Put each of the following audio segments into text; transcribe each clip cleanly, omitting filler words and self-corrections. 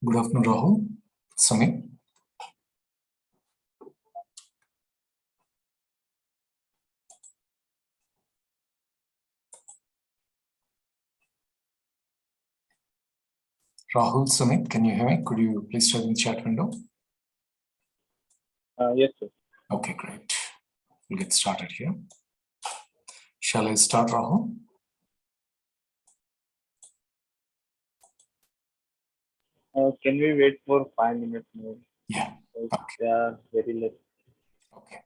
Good afternoon, Rahul. Sumit. Rahul, Sumit, can you hear me? Could you please type in the chat window? Yes, sir. Okay, great. We'll get started here. Shall I start, Rahul? Can we wait for 5 minutes more? Yeah. Okay. They are very less. Okay.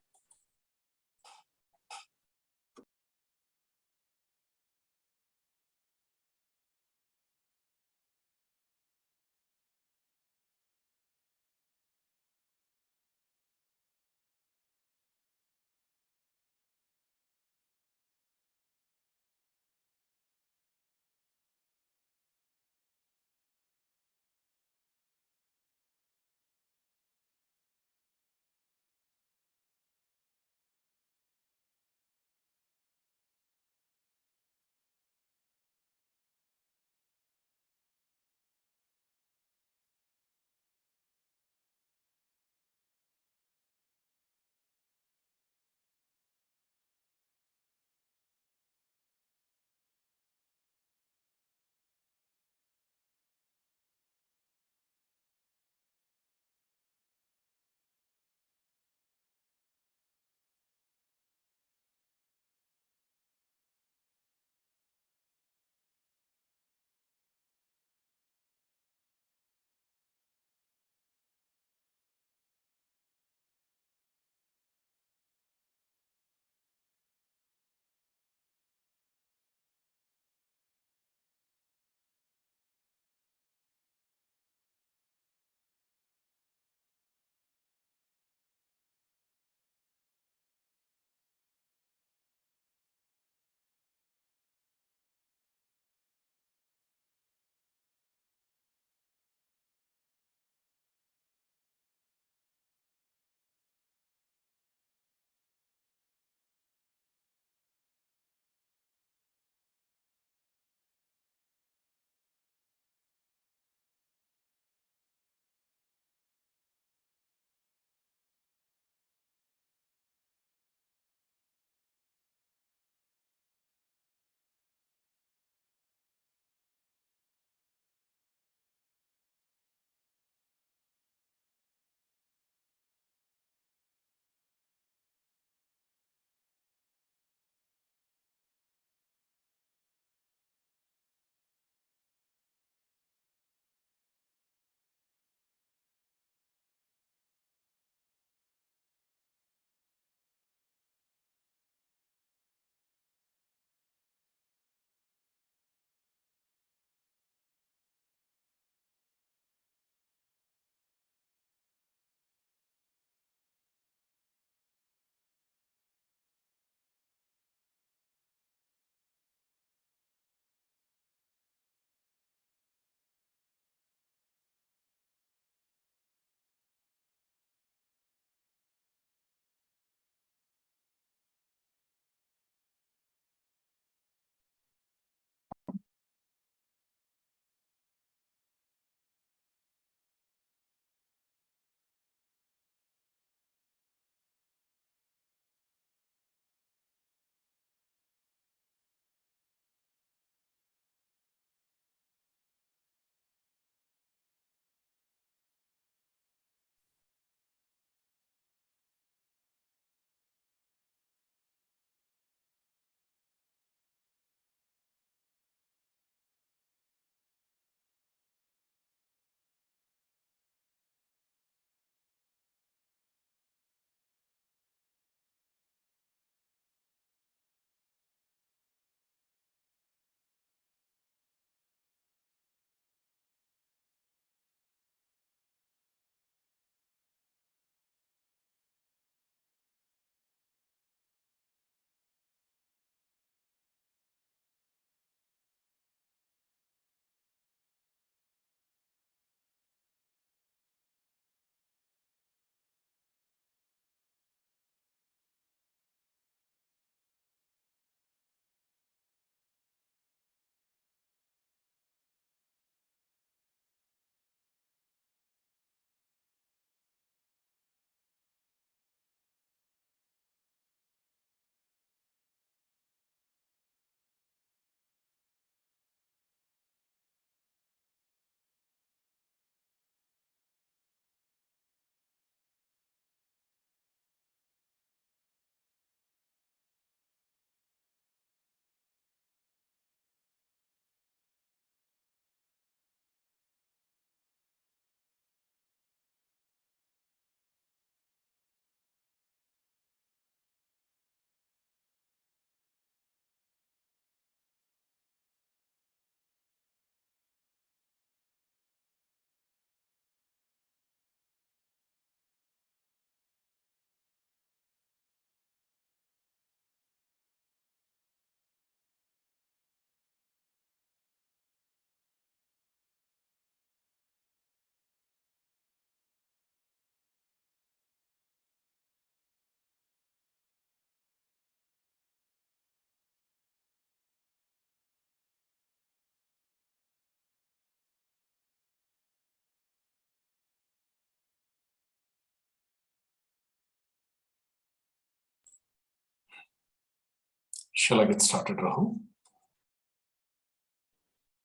Shall I get started, Rahul?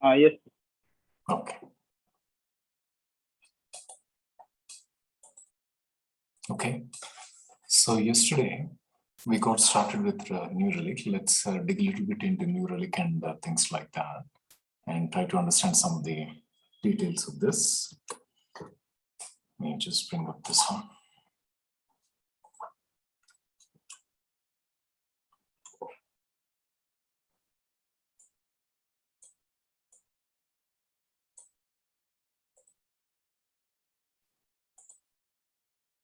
Yes. Okay. Okay. So yesterday we got started with New Relic. Let's dig a little bit into New Relic and things like that, and try to understand some of the details of this. Let me just bring up this one.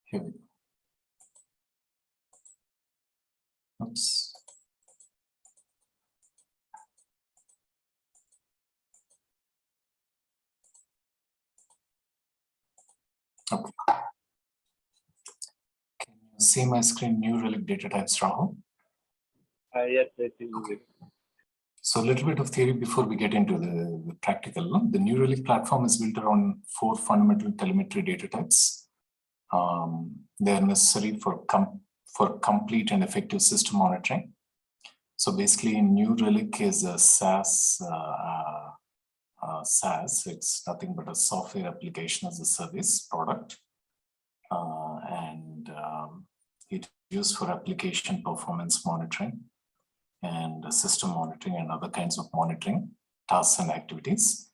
Here we go. Oops. Okay. Can you see my screen? New Relic data types, Rahul? Yes, it is. So a little bit of theory before we get into the practical. The New Relic platform is built around 4 fundamental telemetry data types. They are necessary for complete and effective system monitoring. So basically, New Relic is a SaaS. SaaS, it's nothing but a software application as a service product, and it used for application performance monitoring and system monitoring and other kinds of monitoring tasks and activities.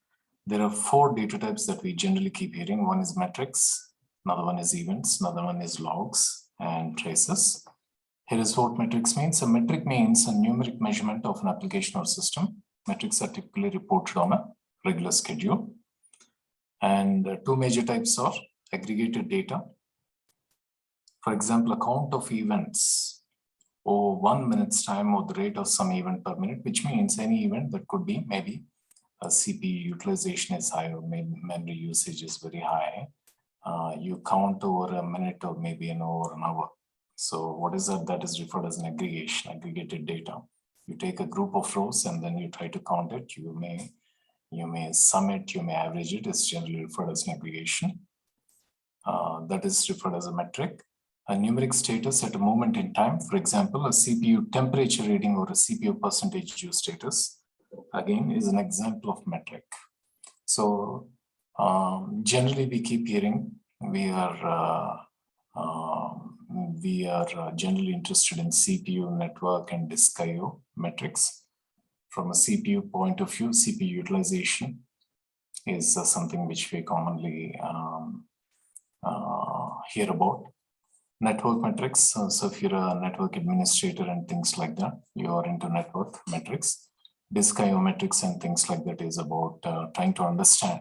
There are 4 data types that we generally keep hearing. One is metrics, another one is events, another one is logs and traces. Here is what metrics means. A metric means a numeric measurement of an application or system. Metrics are typically reported on a regular schedule. And 2 major types are aggregated data. For example, a count of events or 1 minute's time or the rate of some event per minute, which means any event that could be maybe a CPU utilization is high or maybe memory usage is very high. You count over a minute or maybe over an hour. So what is that? That is referred as an aggregation, aggregated data. You take a group of rows and then you try to count it. You may sum it, you may average it. It's generally referred as an aggregation. That is referred as a metric. A numeric status at a moment in time, for example, a CPU temperature reading or a CPU percentage use status, again, is an example of metric. So generally we keep hearing we are generally interested in CPU, network, and disk I/O metrics. From a CPU point of view, CPU utilization is something which we commonly hear about. Network metrics. So if you're a network administrator and things like that, you are into network metrics. Disk I/O metrics and things like that is about trying to understand.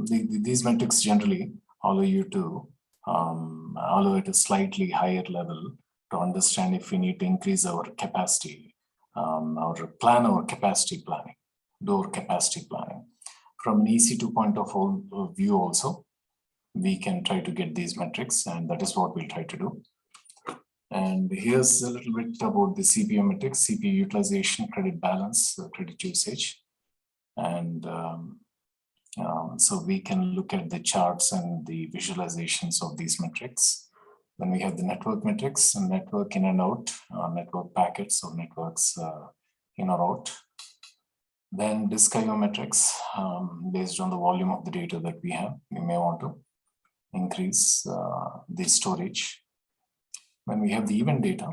These metrics generally allow you to allow at a slightly higher level to understand if we need to increase our capacity or plan our capacity planning, do our capacity planning. From an EC2 point of view also, we can try to get these metrics, and that is what we'll try to do. And here's a little bit about the CPU metrics: CPU utilization, credit balance, credit usage. And so we can look at the charts and the visualizations of these metrics. Then we have the network metrics, and network in and out, network packets or networks in or out. Then disk I/O metrics, based on the volume of the data that we have, we may want to increase the storage. When we have the event data,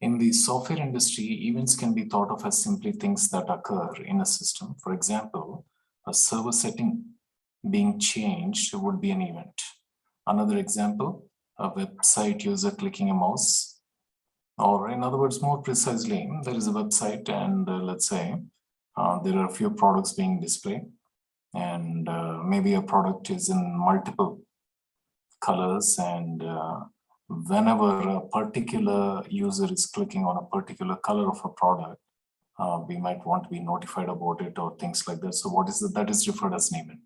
in the software industry, events can be thought of as simply things that occur in a system. For example, a server setting being changed would be an event. Another example, a website user clicking a mouse, or in other words, more precisely, there is a website and let's say there are a few products being displayed, and maybe a product is in multiple colors, and whenever a particular user is clicking on a particular color of a product, we might want to be notified about it or things like that. So what is that is referred as an event.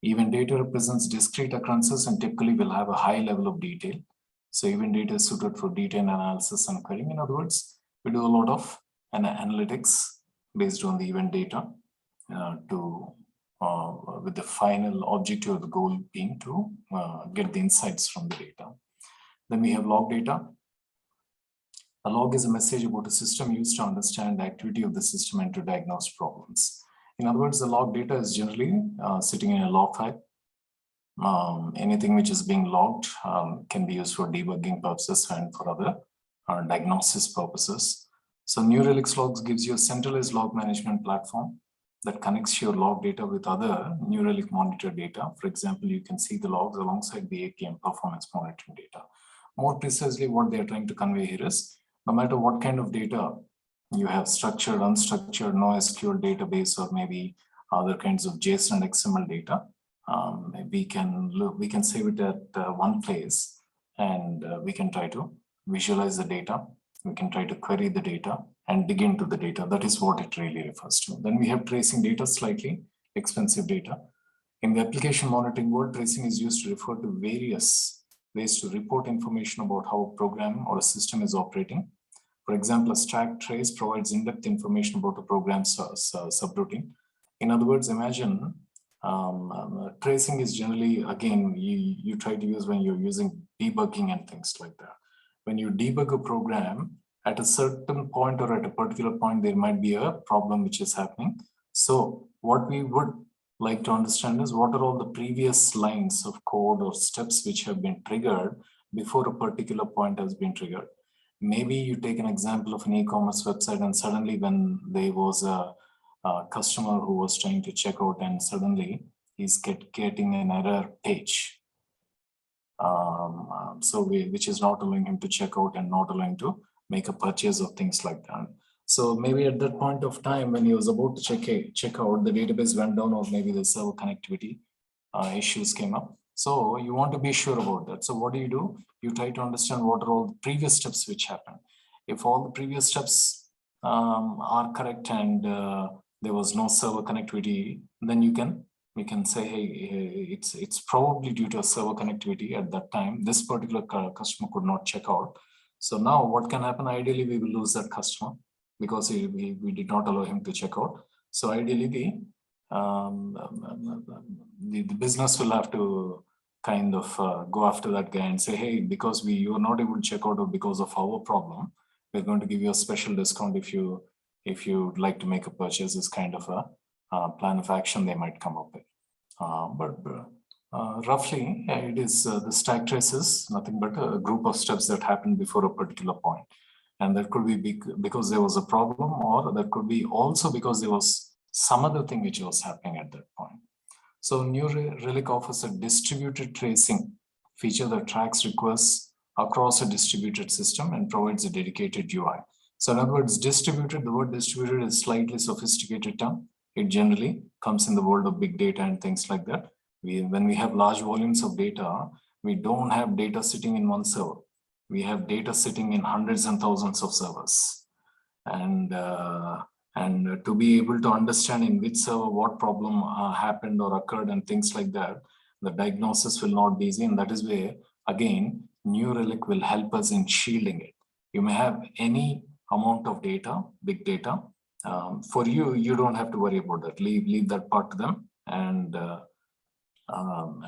Event data represents discrete occurrences and typically will have a high level of detail. So event data is suited for detailed analysis and querying. In other words, we do a lot of analytics based on the event data with the final objective of the goal being to get the insights from the data. Then we have log data. A log is a message about a system used to understand the activity of the system and to diagnose problems. In other words, the log data is generally sitting in a log file. Anything which is being logged can be used for debugging purposes and for other diagnosis purposes. So New Relics Logs gives you a centralized log management platform that connects your log data with other New Relic monitor data. For example, you can see the logs alongside the APM performance monitoring data. More precisely, what they are trying to convey here is, no matter what kind of data you have, structured, unstructured, NoSQL database, or maybe other kinds of JSON and XML data, we can save it at one place, and we can try to visualize the data. We can try to query the data and dig into the data. That is what it really refers to. Then we have tracing data, slightly expensive data. In the application monitoring world, tracing is used to refer to various ways to report information about how a program or a system is operating. For example, a stack trace provides in-depth information about a program's subroutine. In other words, imagine tracing is generally, again, you try to use when you're using debugging and things like that. When you debug a program, at a certain point or at a particular point, there might be a problem which is happening. So what we would like to understand is, what are all the previous lines of code or steps which have been triggered before a particular point has been triggered. Maybe you take an example of an e-commerce website, and suddenly when there was a customer who was trying to check out, and suddenly he's getting an error page. Which is not allowing him to check out and not allowing to make a purchase of things like that. So maybe at that point of time, when he was about to check out, the database went down, or maybe the server connectivity issues came up. So you want to be sure about that. So what do? You try to understand what are all the previous steps which happened. If all the previous steps are correct and there was no server connectivity, then we can say, hey, it's probably due to a server connectivity at that time. This particular customer could not check out. So now what can happen? Ideally, we will lose that customer because we did not allow him to check out. So ideally, the business will have to kind of go after that guy and say, hey, because you are not able to check out, or because of our problem, we're going to give you a special discount if you'd like to make a purchase. Is kind of a plan of action they might come up with. Roughly, it is the stack trace is nothing but a group of steps that happen before a particular point. And that could be because there was a problem, or that could be also because there was some other thing which was happening at that point. So New Relic offers a distributed tracing feature that tracks requests across a distributed system and provides a dedicated UI. So in other words, distributed, the word distributed is slightly sophisticated term. It generally comes in the world of big data and things like that. When we have large volumes of data, we don't have data sitting in one server. We have data sitting in hundreds and thousands of servers. And to be able to understand in which server what problem happened or occurred and things like that, the diagnosis will not be easy. And that is where, again, New Relic will help us in shielding it. You may have any amount of data, big data. For you don't have to worry about that. Leave that part to them, and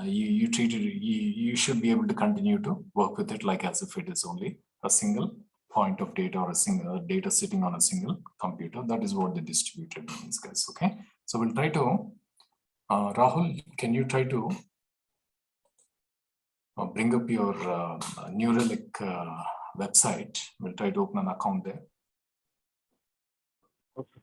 you should be able to continue to work with it like as if it is only a single point of data or a single data sitting on a single computer. That is what the distributed means, guys. Okay, so we'll try to Rahul, can you try to bring up your New Relic website? We'll try to open an account there. Okay.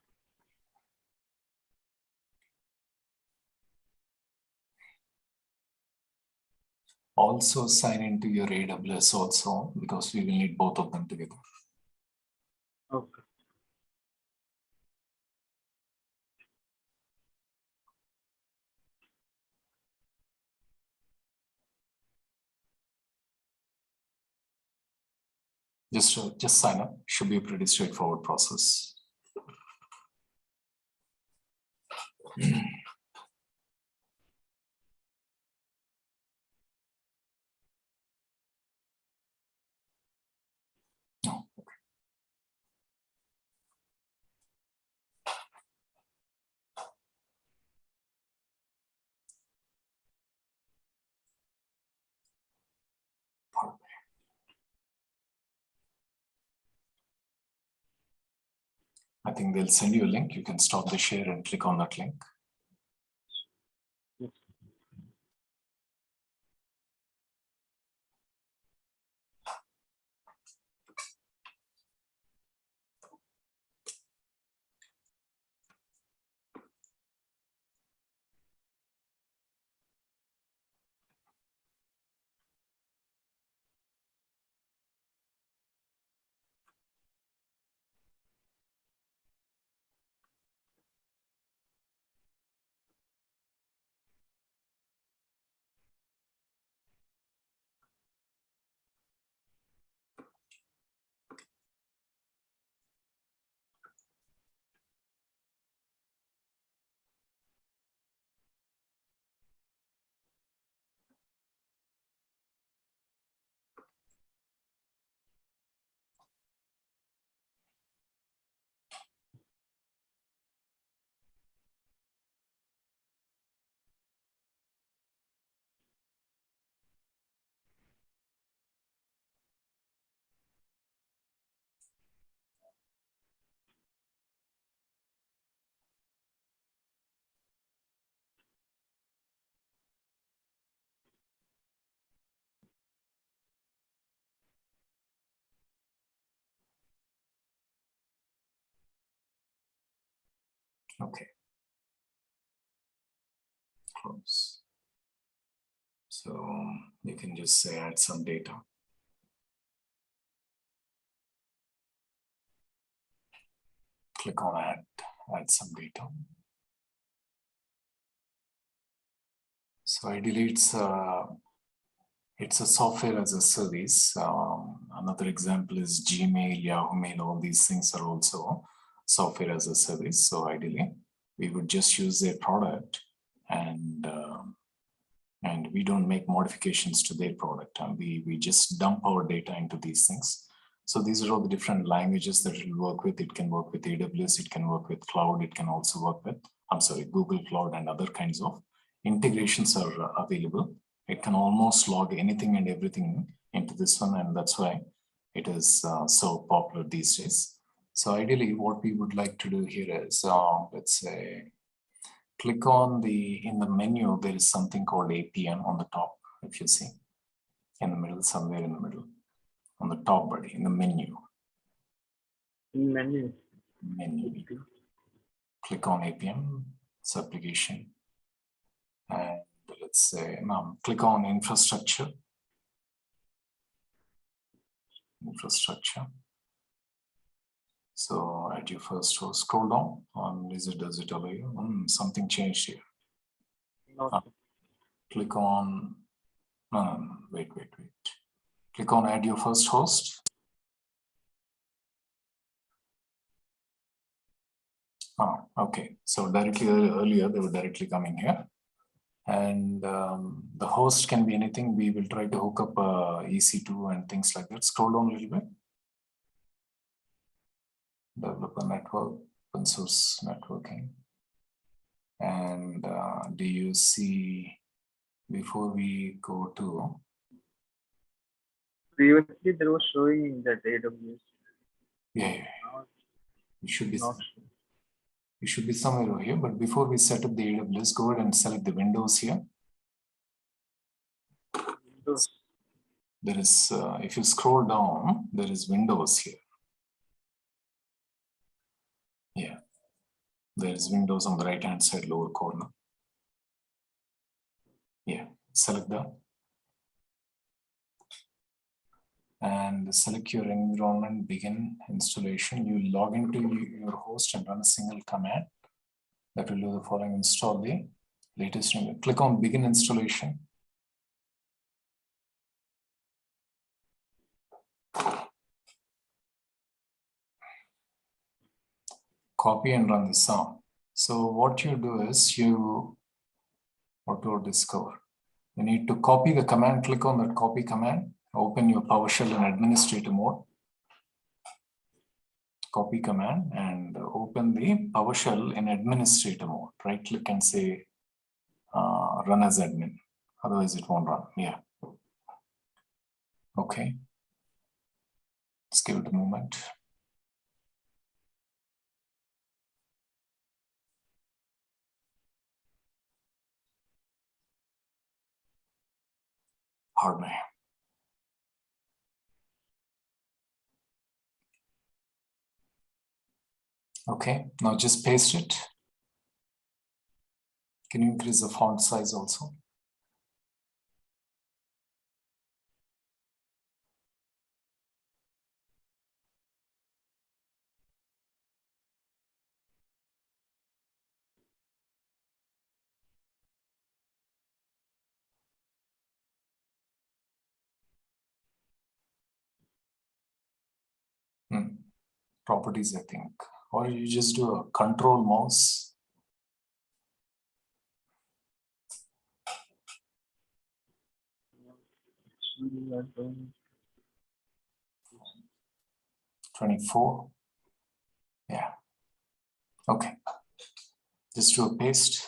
Also sign into your AWS also, because we will need both of them together. Okay. Just sign up. Should be a pretty straightforward process. No. I think they'll send you a link. You can stop the share and click on that link. Yes. Okay. Close. So you can just say add some data. Click on add some data. So ideally it's a software as a service. Another example is Gmail, Yahoo Mail, all these things are also software as a service. So ideally, we would just use their product and we don't make modifications to their product. And we just dump our data into these things. So these are all the different languages that it will work with. It can work with AWS, it can work with cloud, it can also work with, Google Cloud and other kinds of integrations are available. It can almost log anything and everything into this one, and that's why it is so popular these days. So ideally, what we would like to do here is, let's say, click on in the menu, there is something called APM on the top, if you see, in the middle, somewhere in the middle, on the top, buddy, in the menu. Menu. Click on APM, it's application. And let's say, now click on infrastructure. So at your first host, scroll down. Does it allow you? Something changed here. No. Click on, no, wait. Click on add your first host. Okay. So directly earlier, they were directly coming here. And the host can be anything. We will try to hook up EC2 and things like that. Scroll down a little bit. Develop a network, open source networking. And do you see, before we go to, Previously, there was showing that AWS. yeah. You should be. Not You should be somewhere over here, but before we set up the AWS, go ahead and select the Windows here. Windows. There is, if you scroll down, there is Windows here. Yeah, there is Windows on the right-hand side lower corner. Yeah, select that. And select your environment, begin installation. You log into your host and run a single command that will do the following: install the latest. Click on begin installation. Copy and run this on. So what you do is you auto discover. You need to copy the command. Click on that copy command. Open your PowerShell in administrator mode. Copy command and open the PowerShell in administrator mode. Right click and say run as admin. Otherwise it won't run. Yeah. Okay. Let's give it a moment. Pardon me. Okay, now just paste it. Can you increase the font size also? Properties, I think. Or you just do a control mouse. We are doing 24. Yeah. Okay. Just do a paste.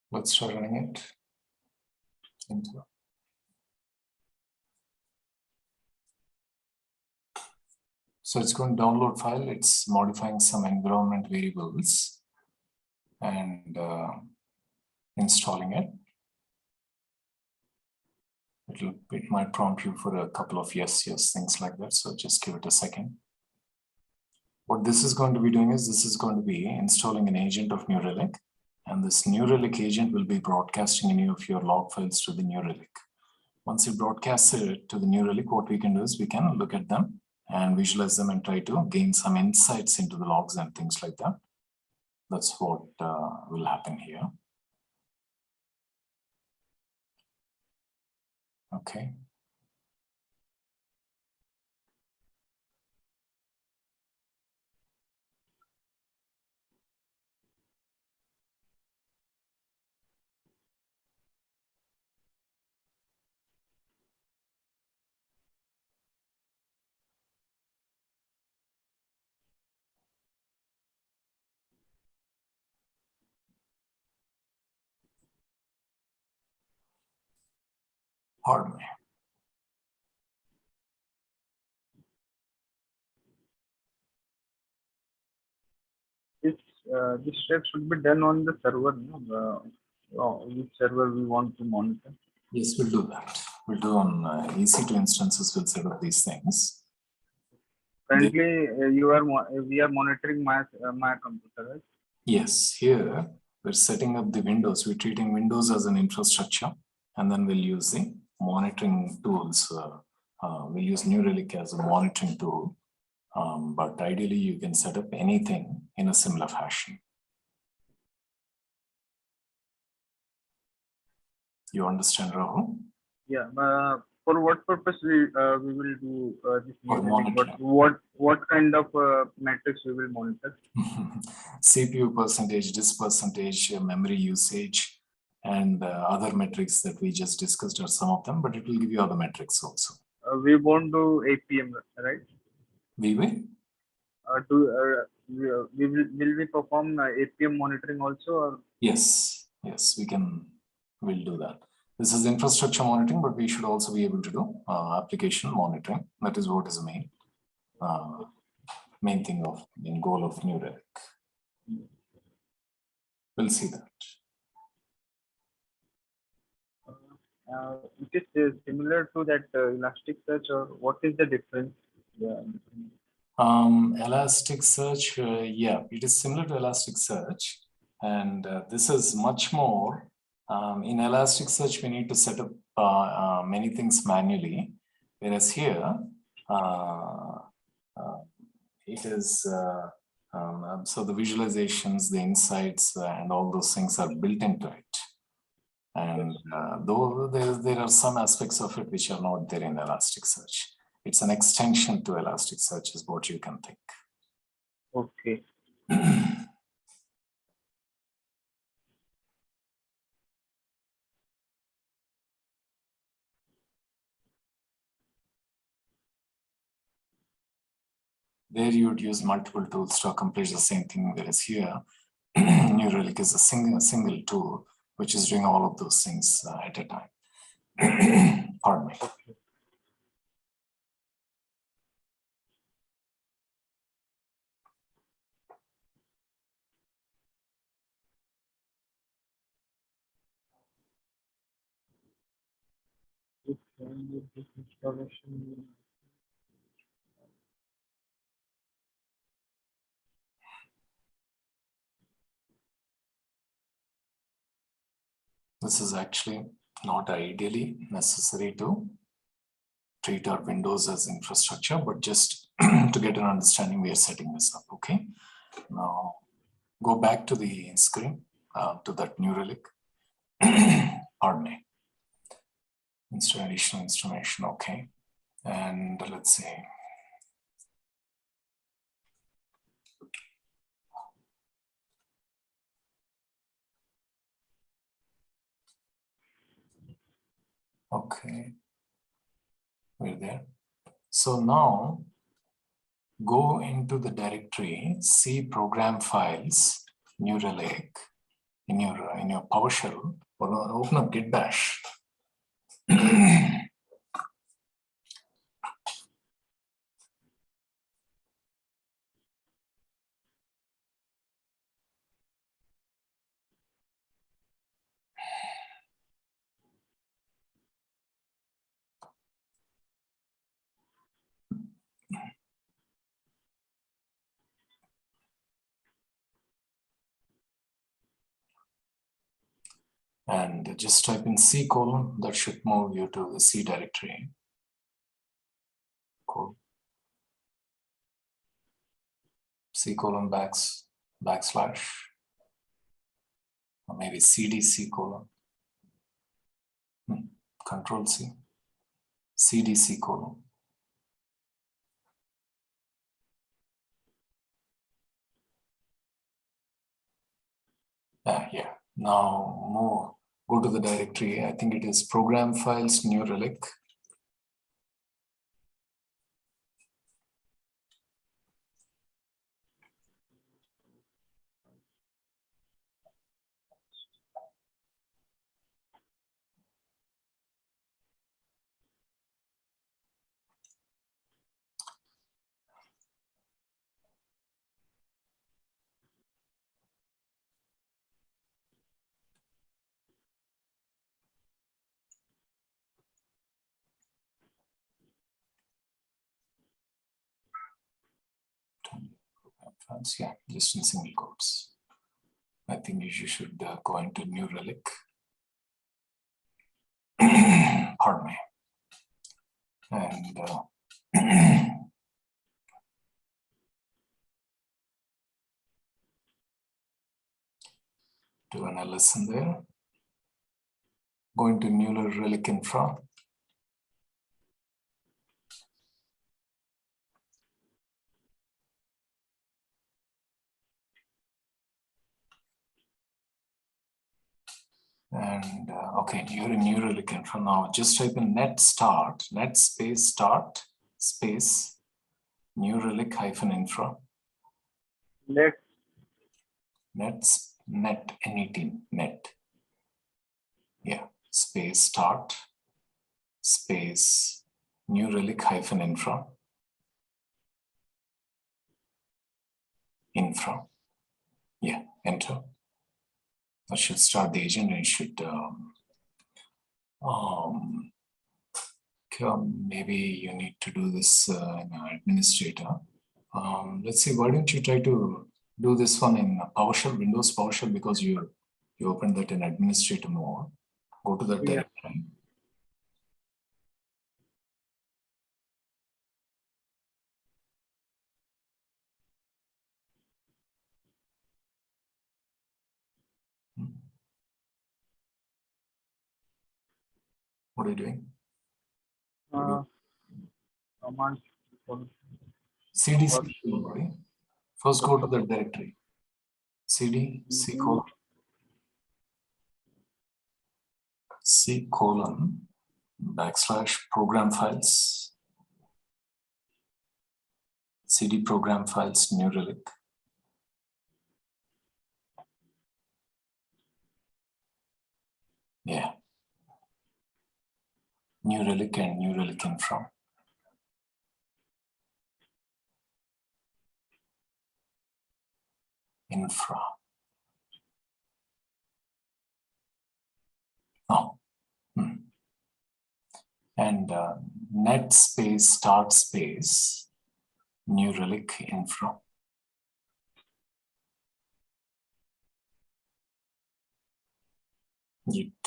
Let's try running it. Into. So it's going to download file. It's modifying some environment variables and installing it. It might prompt you for a couple of yes, things like that. So just give it a second. What this is going to be doing is this is going to be installing an agent of New Relic, and this New Relic agent will be broadcasting any of your log files to the New Relic. Once you broadcast it to the New Relic, what we can do is we can look at them and visualize them and try to gain some insights into the logs and things like that. That's what will happen here. Okay. Pardon me. this step should be done on the server, no? Which server we want to monitor. Yes, we'll do that. We'll do on EC2 instances. We'll set up these things. Currently, we are monitoring my computer, right? Yes, here we're setting up the Windows. We're treating Windows as an infrastructure, and then we'll use the monitoring tools. We'll use New Relic as a monitoring tool, but ideally you can set up anything in a similar fashion. You understand, Rahul? Yeah. For what purpose we will do this For monitoring? monitoring. What kind of metrics we will monitor? CPU percentage, disk percentage, memory usage, and other metrics that we just discussed are some of them, but it will give you other metrics also. We won't do APM, right? We will? Will we perform APM monitoring also? Or? Yes, we'll do that. This is infrastructure monitoring, but we should also be able to do application monitoring. That is what is the main thing of main goal of New Relic. We'll see that. It is similar to that Elasticsearch, or what is the difference? Yeah. Elasticsearch, yeah, it is similar to Elasticsearch, and this is much more. In Elasticsearch, we need to set up many things manually, whereas here it is so the visualizations, the insights, and all those things are built into it. And though there are some aspects of it which are not there in Elasticsearch. It's an extension to Elasticsearch is what you can think. Okay. There you would use multiple tools to accomplish the same thing, whereas here, New Relic is a single tool which is doing all of those things at a time. Pardon me. Okay. This installation. This is actually not ideally necessary to treat our Windows as infrastructure, but just to get an understanding, we are setting this up. Okay. Now go back to the screen, to that New Relic. Pardon me. Additional installation. Okay. And let's see. Okay. We're there. So now go into the directory, see program files, New Relic in your PowerShell, or open up Git Bash. And just type in C:, that should move you to the C directory. Cool. C:, backslash, or maybe CDC:, Control C, CDC:. Yeah, now go to the directory. I think it is program files, New Relic. Program files, yeah, just in single quotes. I think you should go into New Relic. Pardon me. And do an LS in there. Go into New Relic Infra. And okay, you're in New Relic Infra now. Just type in net start, net space start space New Relic -infra. Let net net. Yeah, space start space New Relic -infra. Infra. Yeah, enter. That should start the agent, and it should maybe you need to do this in administrator. Let's see, why don't you try to do this one in PowerShell, Windows PowerShell, because you opened that in administrator mode. Go to that directory. What are you doing? Command CDC. First go to the directory. CD C:, C:, / program files, CD program files, New Relic. Yeah. New Relic and New Relic Infra. Oh. and net space start space New Relic infra.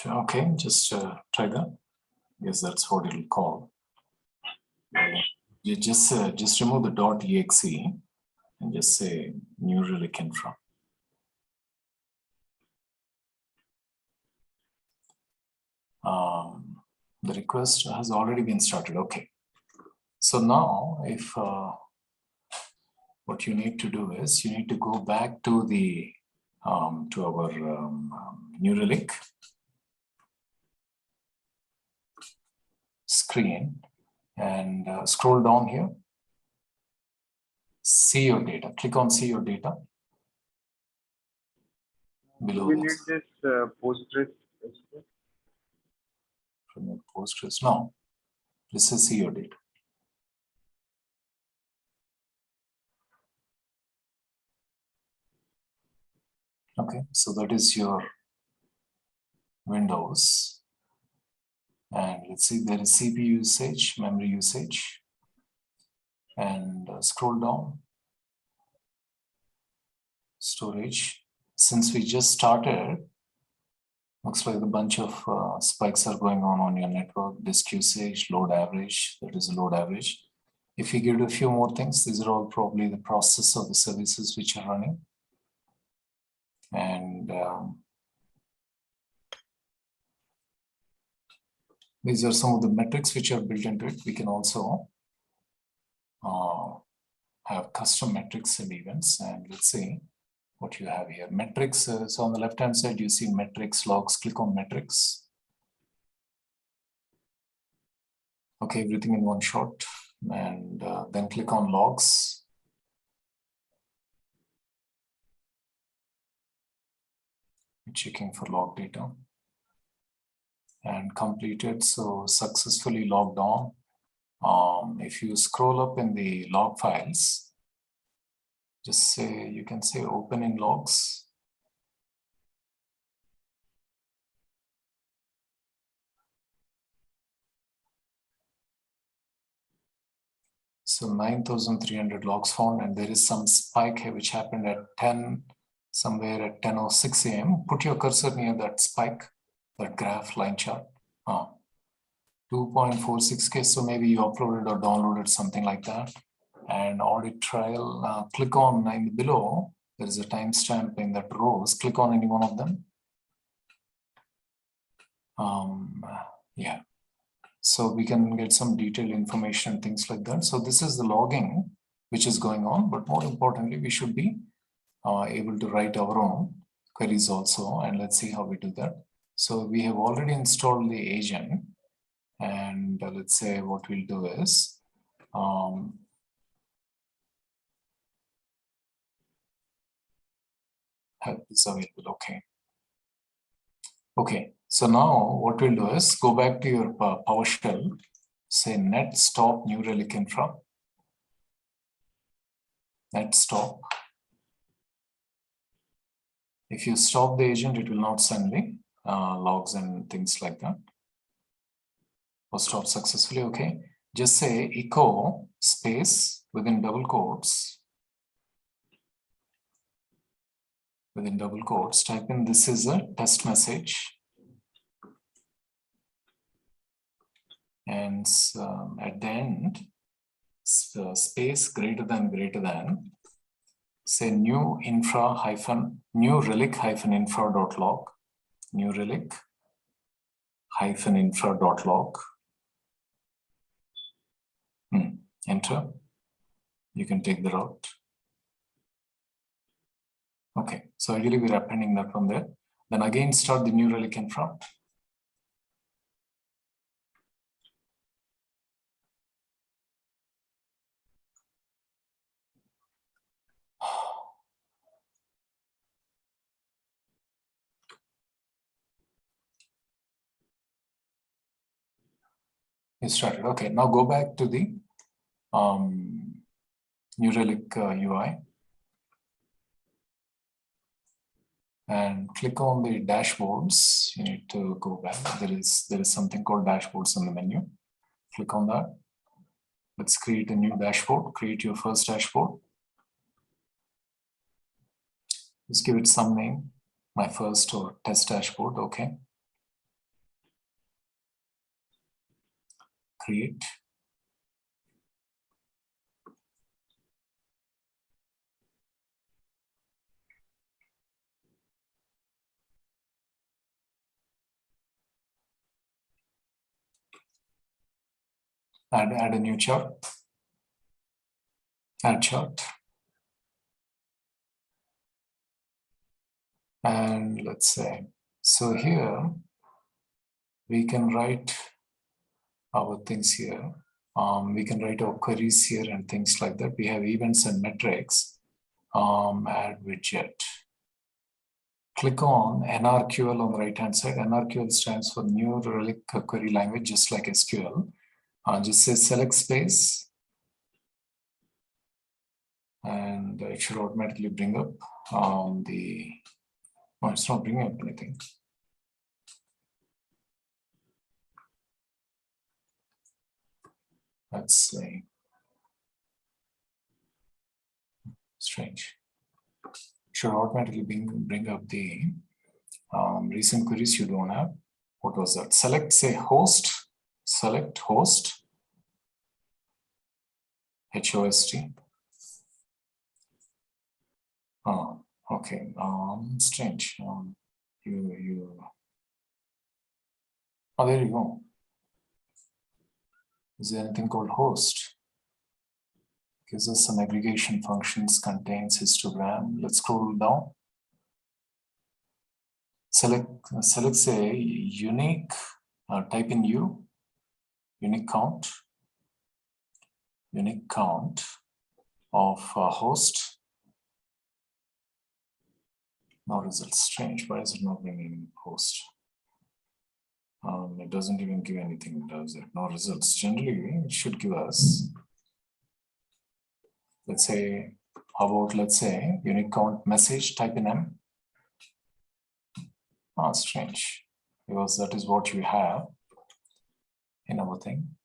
Okay, just try that. Yes, that's what it'll call. You just remove the .exe and just say New Relic infra. The request has already been started. Okay. So now, if what you need to do is you need to go back to the to our New Relic screen and scroll down here. See your data. Click on see your data. Below We this. need this Postgres. From your Postgres. No, this is see your data. Okay, so that is your Windows. And let's see, there is CPU usage, memory usage. And scroll down. Storage. Since we just started, looks like a bunch of spikes are going on your network. Disk usage, load average, that is load average. If you give it a few more things, these are all probably the process of the services which are running. And these are some of the metrics which are built into it. We can also have custom metrics and events. And let's see what you have here. Metrics, so on the left-hand side, you see metrics, logs, click on metrics. Okay, everything in one shot. And then click on logs. Checking for log data. And completed, so successfully logged on. If you scroll up in the log files, just say, you can say open in logs. So 9,300 logs found, and there is some spike here which happened at 10, somewhere at 10:06 a.m. Put your cursor near that spike, that graph line chart. 2.46K, so maybe you uploaded or downloaded something like that. And audit trial, click on in below, there is a timestamp in that rows, click on any one of them. Yeah, so we can get some detailed information, things like that. So this is the logging which is going on, but more importantly, we should be able to write our own queries also, and let's see how we do that. So we have already installed the agent, and let's say what we'll do is have this available. Okay, so now what we'll do is go back to your PowerShell, say net stop New Relic infra, net stop. If you stop the agent, it will not send the logs and things like that. Or stop successfully. Okay, just say echo space within double quotes. Within double quotes, type in this is a test message. And at the end, space greater than, say new infra hyphen, new relic hyphen infra dot log, new relic hyphen infra dot log. Enter. You can take the route. Okay, so ideally we're appending that one there. Then again start the new relic infra. You started. Okay, now go back to the New Relic UI and click on the dashboards. You need to go back. There is something called dashboards in the menu. Click on that. Let's create a new dashboard. Create your first dashboard. Just give it some name. My first or test dashboard. Okay. Create. Add a new chart. Add chart. And let's say, so here we can write our things here. We can write our queries here and things like that. We have events and metrics. Add widget. Click on NRQL on the right hand side. NRQL stands for New Relic Query Language, just like SQL. Just say select space, and it should automatically bring up no, it's not bringing up anything. Let's say strange. It should automatically bring up the recent queries you don't have. What was that? Select, say host, select host, HOST. Oh, okay. Strange. Oh, there you go. Is there anything called host? Gives us some aggregation functions, contains histogram. Let's scroll down. Select say unique, type in unique count of host. No results. Strange. Why is it not bringing host? It doesn't even give anything, does it? No results. Generally, it should give us, let's say, how about, let's say, unique count message, type in M. Strange, because that is what you have in our thing.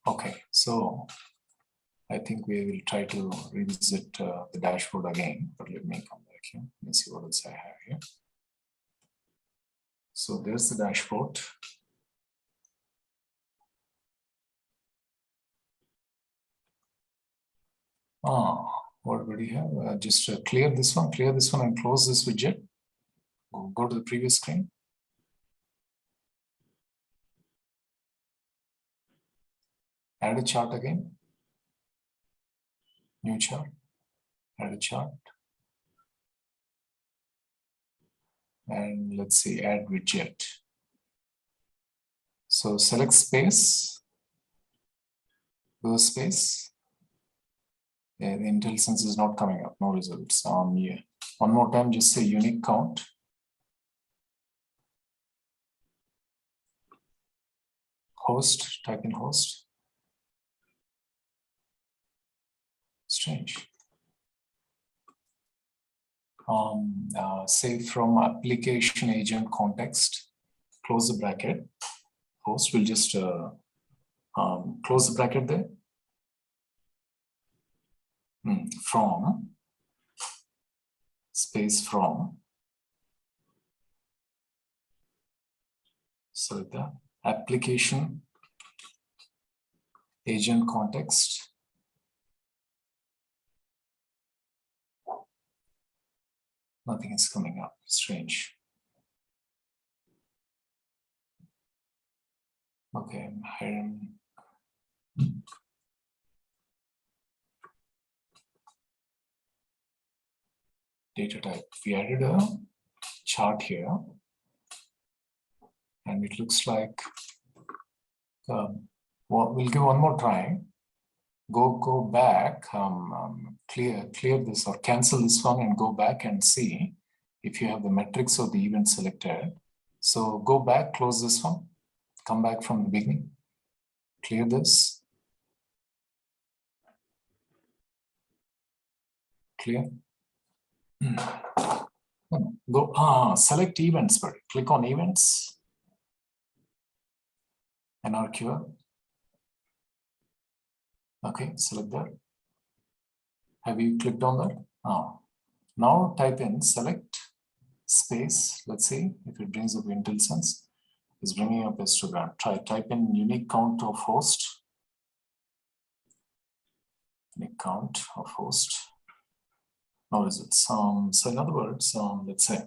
Okay, so I think we will try to revisit the dashboard again, but let me come back here. Let me see what else I have here. So there's the dashboard. What do we have? Just clear this one and close this widget. Go to the previous screen. Add a chart again. New chart. Add a chart. And let's see, add widget. So select space. Go space. Yeah, the IntelliSense is not coming up. No results. Yeah. One more time, just say unique count. Host, type in host. Strange. Say from application agent context, close the bracket. Host will just close the bracket there. From space from. So the application agent context. Nothing is coming up. Strange. Okay, data type. We added a chart here, and it looks like well, we'll give one more try. Go back, clear this or cancel this one and go back and see if you have the metrics or the event selected. So go back, close this one, come back from the beginning, clear this, clear. Go select events, but click on events. NRQL. Okay, select that. Have you clicked on that? Now type in select space. Let's see if it brings up IntelliSense. It's bringing up histogram. Type in unique count of host. Unique count of host. No results. So in other words, let's say,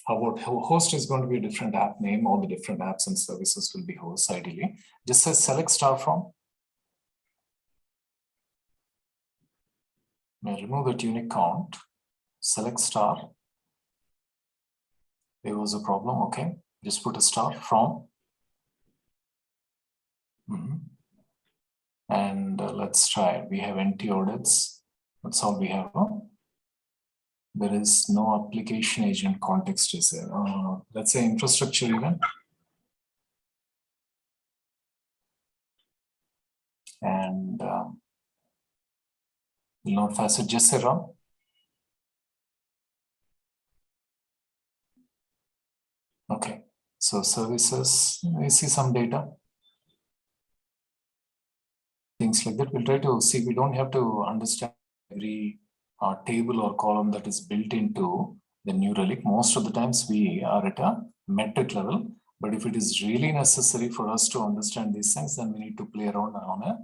how about host is going to be a different app name. All the different apps and services will be hosts ideally. Just say select star from. May remove that unique count. Select star. There was a problem. Okay. Just put a star from. And let's try it. We have NT audits. That's all we have. There is no application agent context is there. Let's say infrastructure event. And will not facet just say run. Okay. So services, we see some data. Things like that. We'll try to see. We don't have to understand every table or column that is built into the New Relic. Most of the times we are at a metric level. But if it is really necessary for us to understand these things, then we need to play around on a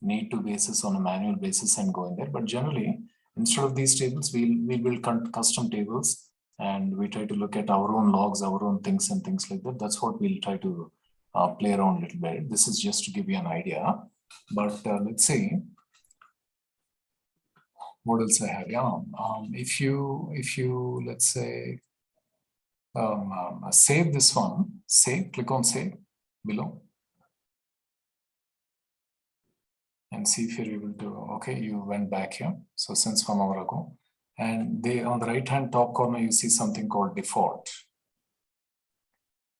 need-to basis, on a manual basis, and go in there. But generally, instead of these tables, we build custom tables, and we try to look at our own logs, our own things, and things like that. That's what we'll try to play around a little bit. This is just to give you an idea. But let's see. What else I have? Yeah. If you let's say save this one, save, click on save below. And see if you're able to, okay, you went back here. So since 1 hour ago, and they on the right hand top corner, you see something called default.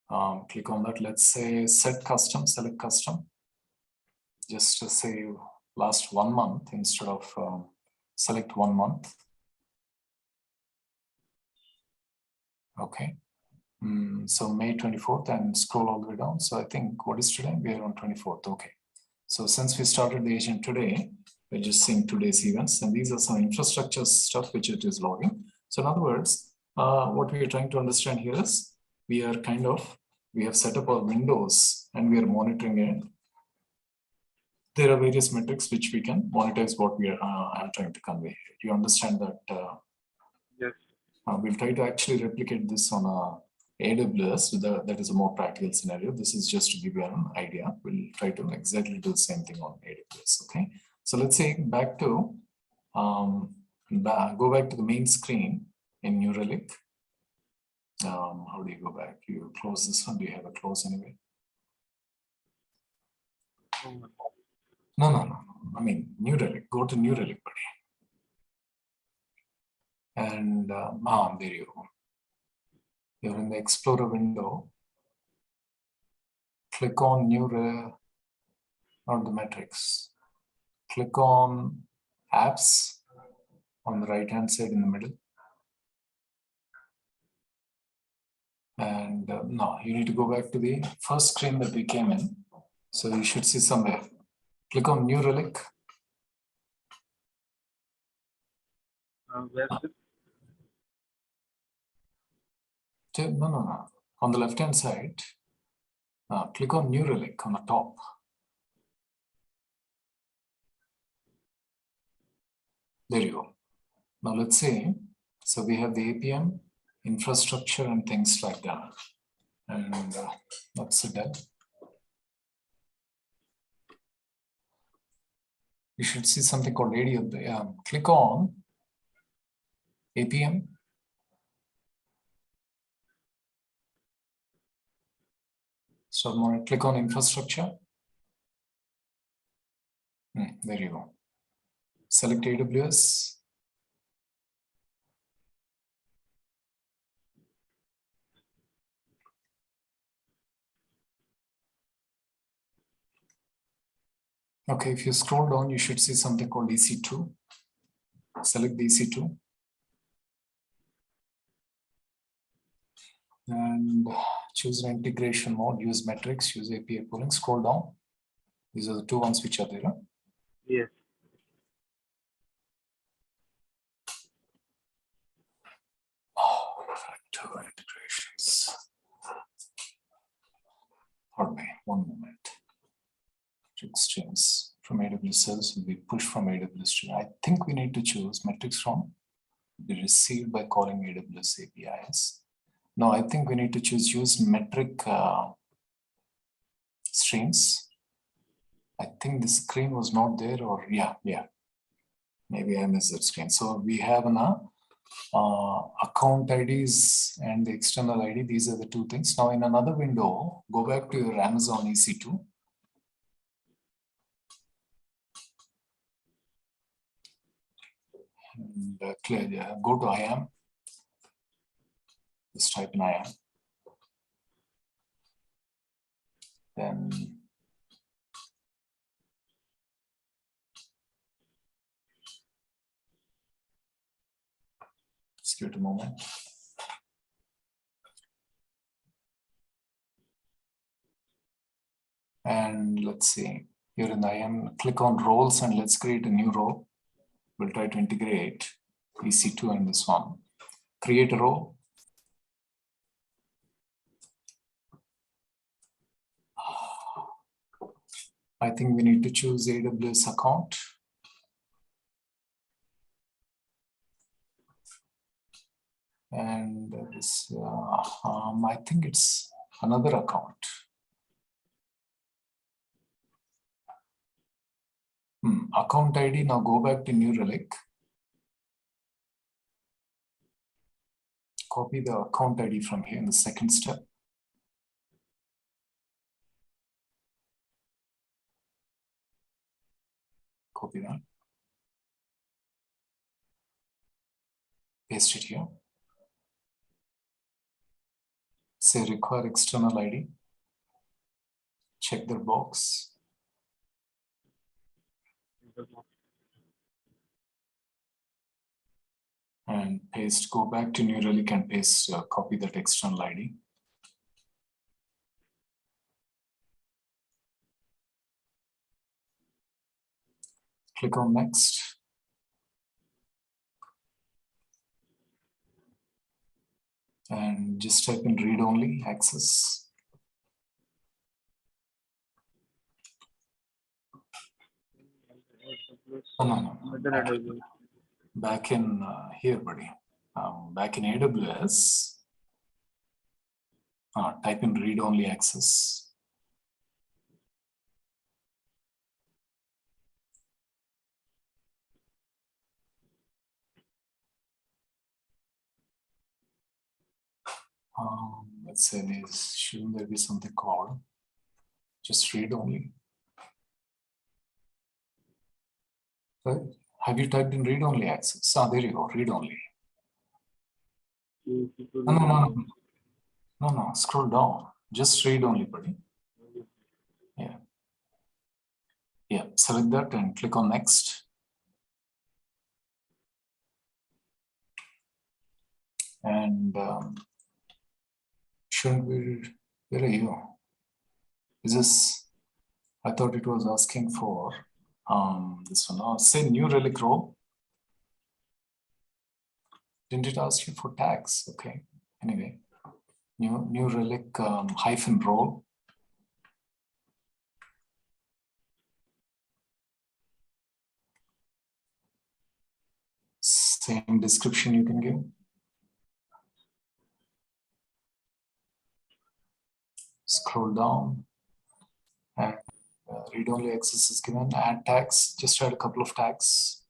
Click on that. Let's say set custom, select custom. Just to say last 1 month instead of select 1 month. Okay. So May 24th and scroll all the way down. So I think what is today? We are on 24th. Okay. So since we started the agent today, we're just seeing today's events, and these are some infrastructure stuff which it is logging. So in other words, what we are trying to understand here is we have set up our windows and we are monitoring it. There are various metrics which we can monetize what we are I'm trying to convey. Do you understand that? Yes. We'll try to actually replicate this on a AWS. That is a more practical scenario. This is just to give you an idea. We'll try to exactly do the same thing on AWS. Okay. So let's say back to go back to the main screen in New Relic. How do you go back? You close this one. Do you have a close anyway? No. I mean New Relic. Go to New Relic, buddy. And there you go. You're in the Explorer window. Click on New Relic, not the metrics. Click on apps on the right hand side in the middle. And no, you need to go back to the first screen that we came in. So you should see somewhere. Click on New Relic. Where's it? No. On the left hand side, click on New Relic on the top. There you go. Now let's see. So we have the APM, infrastructure, and things like that. And that's it done. You should see something called AD. Click on APM. So click on infrastructure. There you go. Select AWS. Okay, if you scroll down, you should see something called EC2. Select the EC2. And choose an integration mode, use metrics, use API pooling, scroll down. These are the two ones which are there. Huh? Yes. Oh, two integrations. Pardon me, one moment. Streams from AWS service will be pushed from AWS stream. I think we need to choose metrics from be received by calling AWS APIs. No, I think we need to choose use metric streams. I think the screen was not there, or yeah. Maybe I missed that screen. So we have an account IDs and the external ID. These are the two things. Now in another window, go back to your Amazon EC2. And go to IAM. Just type in IAM. Then just give it a moment. And let's see, here in IAM, click on roles and let's create a new role. We'll try to integrate EC2 and this one. Create a role. I think we need to choose AWS account. And this, I think it's another account. Account ID, now go back to New Relic. Copy the account ID from here in the second step. Copy that. Paste it here. Say require external ID. Check the box. And paste, go back to New Relic and paste, copy that external ID. Click on next. And just type in read only access. No. Back in here, buddy. Back in AWS, type in read only access. Let's say this, shouldn't there be something called just read only? Right? Have you typed in read only access? There you go, read only. No, scroll down. Just read only, buddy. Yeah, select that and click on next. And shouldn't we, where are you? Is this, I thought it was asking for this one. Say new relic role. Didn't it ask you for tags? Okay, anyway, new relic hyphen role. Same description you can give. Scroll down and read-only access is given. Add tags, just add a couple of tags.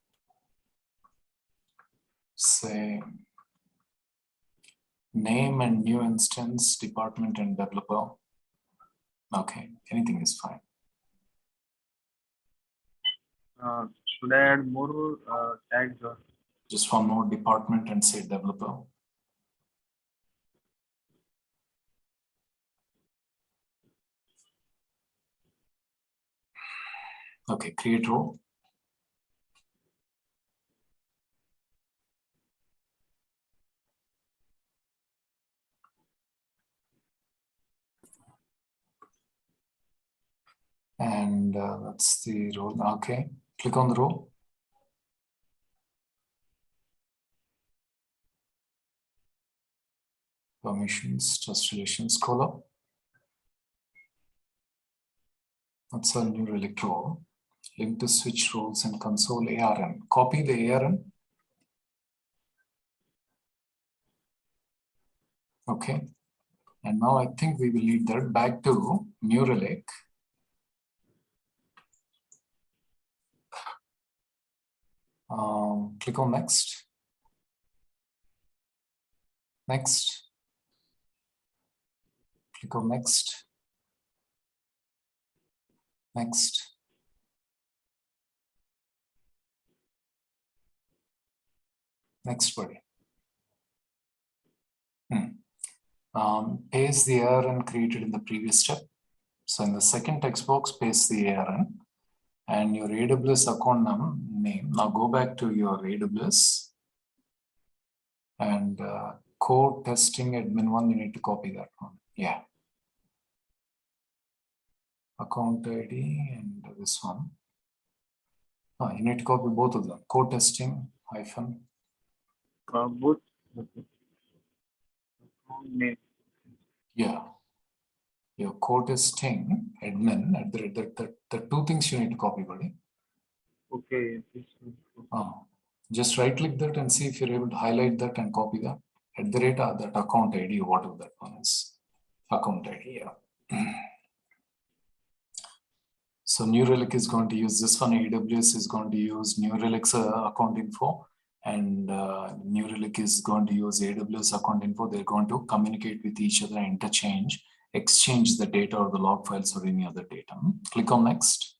Say name and new instance, department and developer. Okay, anything is fine. Should I add more tags? Or? Just one more, department and say developer. Okay, create role. And that's the role. Okay, click on the role. Permissions, trust relations, scroll up. That's our New Relic role. Link to switch roles and console ARN. Copy the ARN. Okay. And now I think we will need that back to New Relic. Click on next. Next. Click on next. Next. Next buddy. Paste the ARN created in the previous step. So in the second text box, paste the ARN and your AWS account name. Now go back to your AWS and code testing admin one, you need to copy that one. Yeah. Account ID and this one. You need to copy both of them. Code testing hyphen. Both. Okay. Name. Yeah. Your code testing admin at the two things you need to copy, buddy. Okay. Just right click that and see if you're able to highlight that and copy that. At the rate of that account ID, whatever that one is. Account ID, yeah. So New Relic is going to use this one. AWS is going to use New Relic's account info, and New Relic is going to use AWS account info. They're going to communicate with each other and interchange, exchange the data or the log files or any other data. Click on next.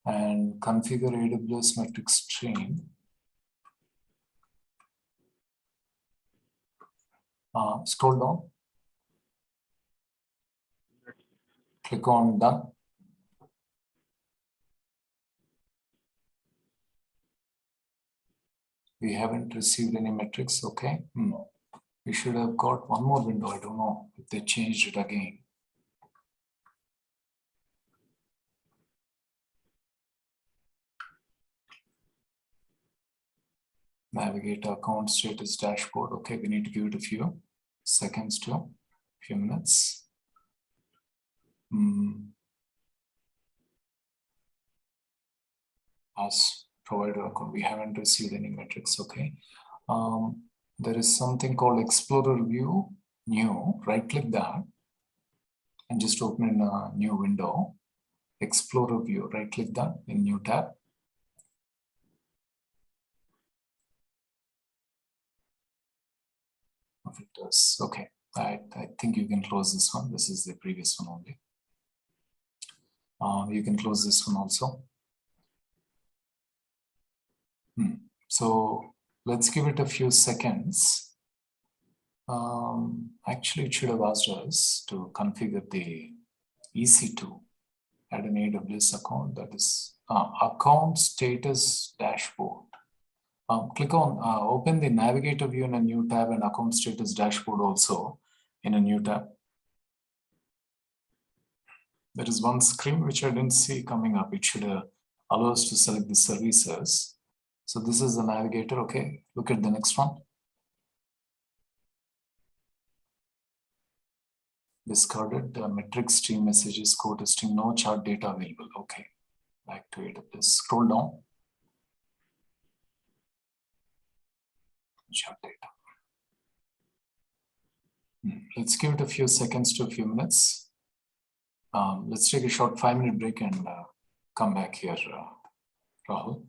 And configure AWS metric stream. Scroll down. Click on done. We haven't received any metrics. Okay. We should have got one more window. I don't know if they changed it again. Navigate account status dashboard. Okay, we need to give it a few seconds to a few minutes. As provider account, we haven't received any metrics. Okay. There is something called Explorer View, new. Right click that and just open in a new window. Explorer View. Right click that in new tab. If it does, okay. I think you can close this one. This is the previous one only. You can close this one also. So let's give it a few seconds. Actually, it should have asked us to configure the EC2 at an AWS account. That is account status dashboard. Click on open the navigator view in a new tab and account status dashboard also in a new tab. There is one screen which I didn't see coming up. It should allow us to select the services. So this is the navigator. Okay, look at the next one. Discarded metric stream messages, code testing, no chart data available. Okay, back to AWS. Scroll down. Chart data. Let's give it a few seconds to a few minutes. Let's take a short 5-minute break and come back here, Rahul.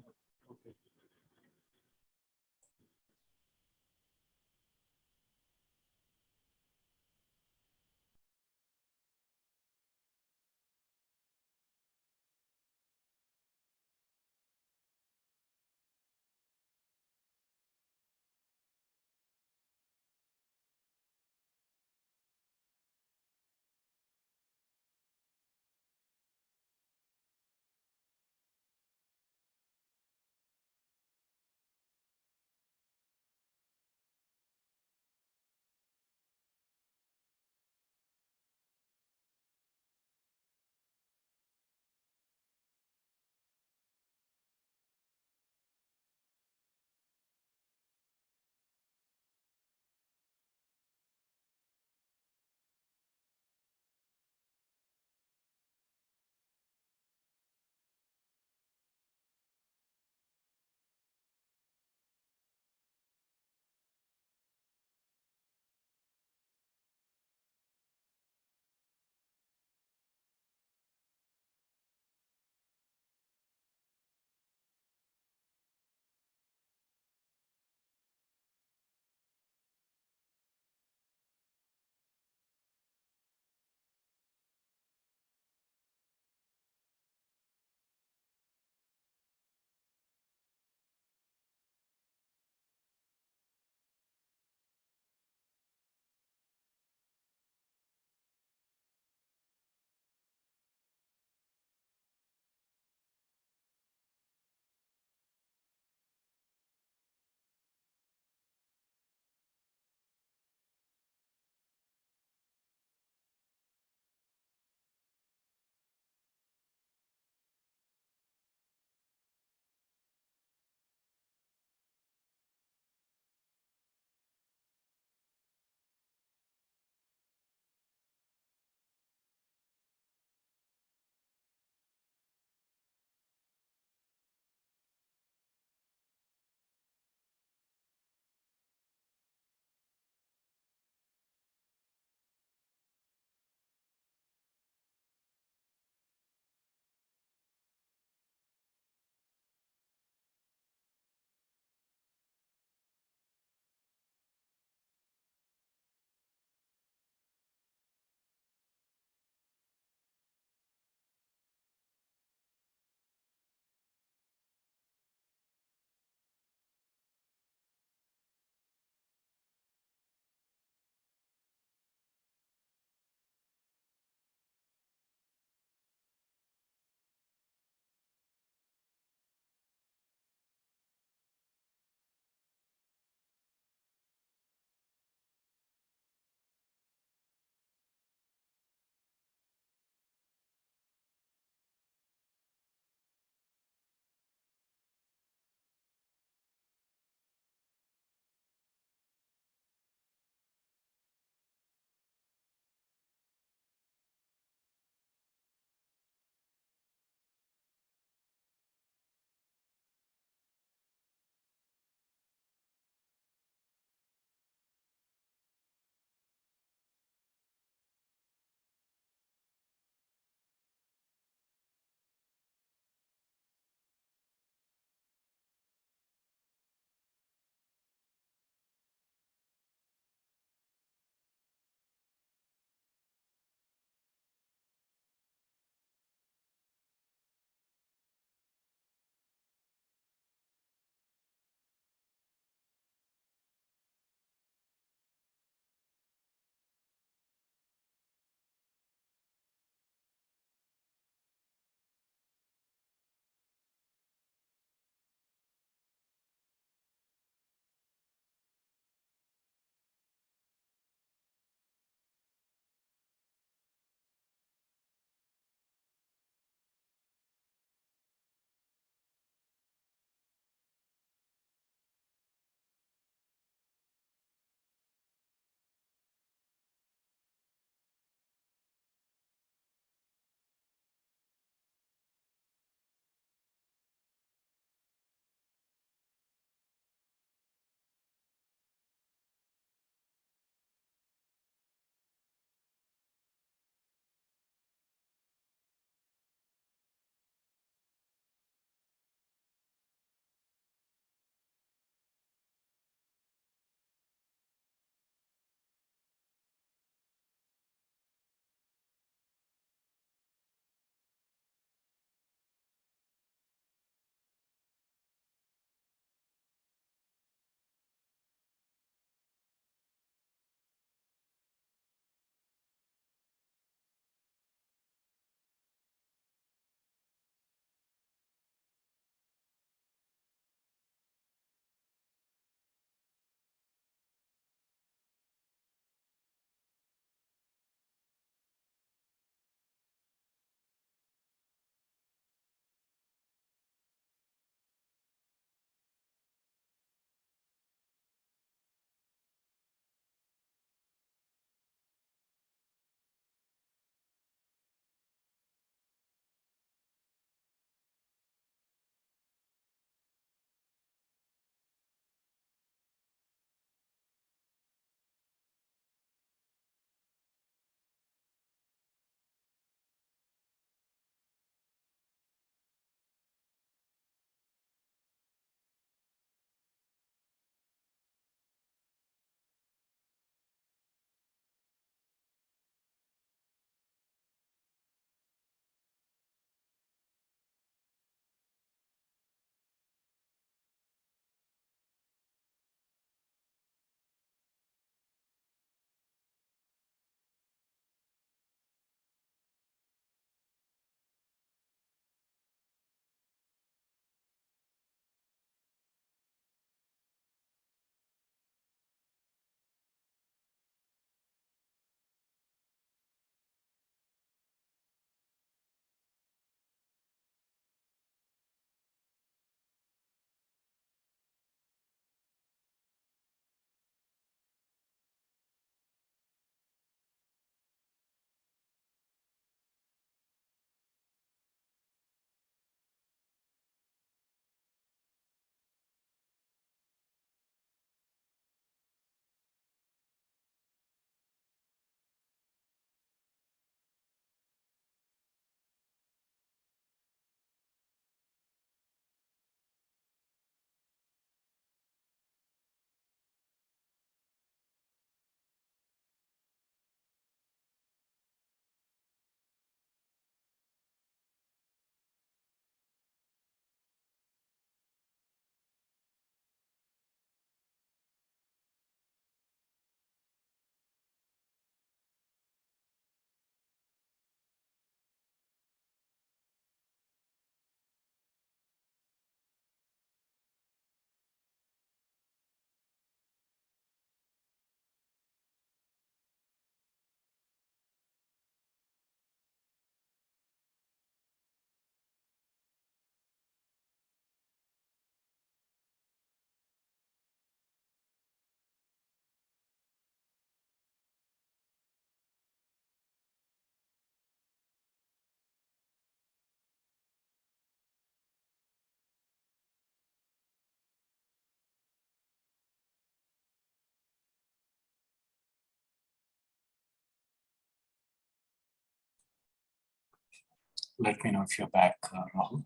Let me know if you're back, Rahul.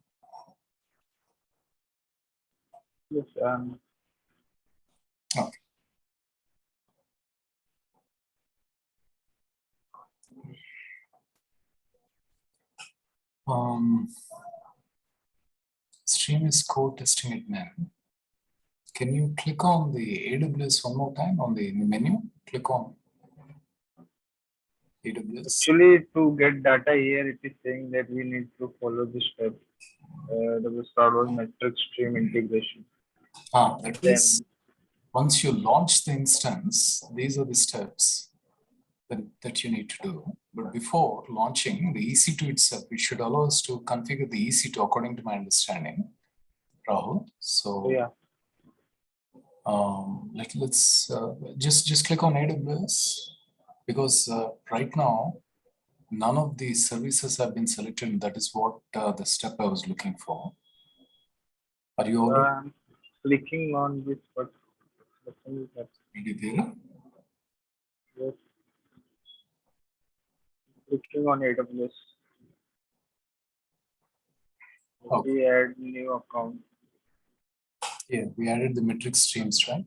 Yes. Okay. Stream is code testing admin. Can you click on the AWS one more time on the menu? Click on AWS. Actually, to get data here, it is saying that we need to follow this step. The start was metric stream integration. That Then, is, once you launch the instance, these are the steps that you need to do. But before launching the EC2 itself, it should allow us to configure the EC2 according to my understanding, Rahul. So yeah. let's just click on AWS, because right now none of the services have been selected, and that is what the step I was looking for. Are you already I'm clicking on this, but nothing is happening. there? Yes. Clicking on AWS. Okay. We add new account. Yeah, we added the metric streams, right?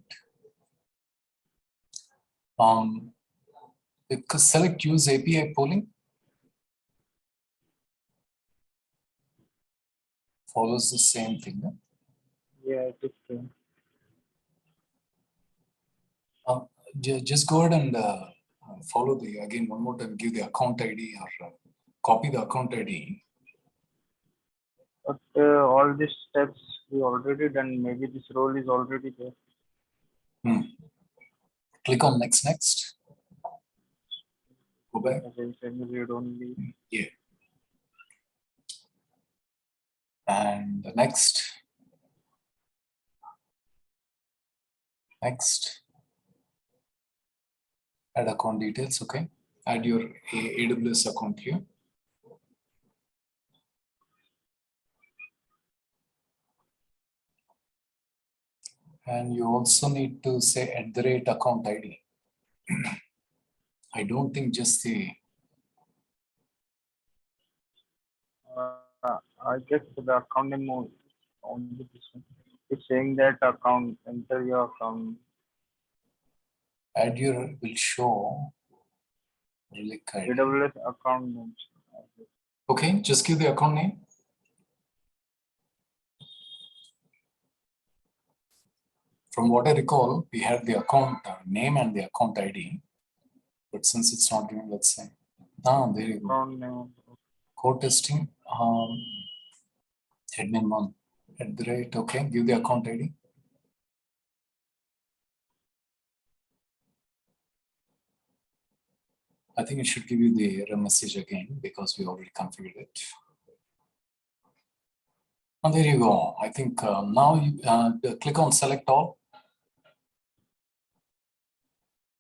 Because select use API polling follows the same thing. Huh? Yeah, it is same. Just go ahead and follow the, again, one more time, give the account ID or copy the account ID. But all these steps we already done. Maybe this role is already there. Click on next. Go back. As I said, read only. Yeah. And the next. Add account details, okay. Add your AWS account here. And you also need to say @account ID. I don't think just the. I guess the account name only this one. It's saying that account, enter your account. Add your will show relic ID. AWS account name. Okay, just give the account name. From what I recall, we had the account name and the account ID. But since it's not giving, let's say. There you go. Account name. Code testing, admin1 @ okay, give the account ID. I think it should give you the error message again because we already configured it. And there you go. I think now you click on select all.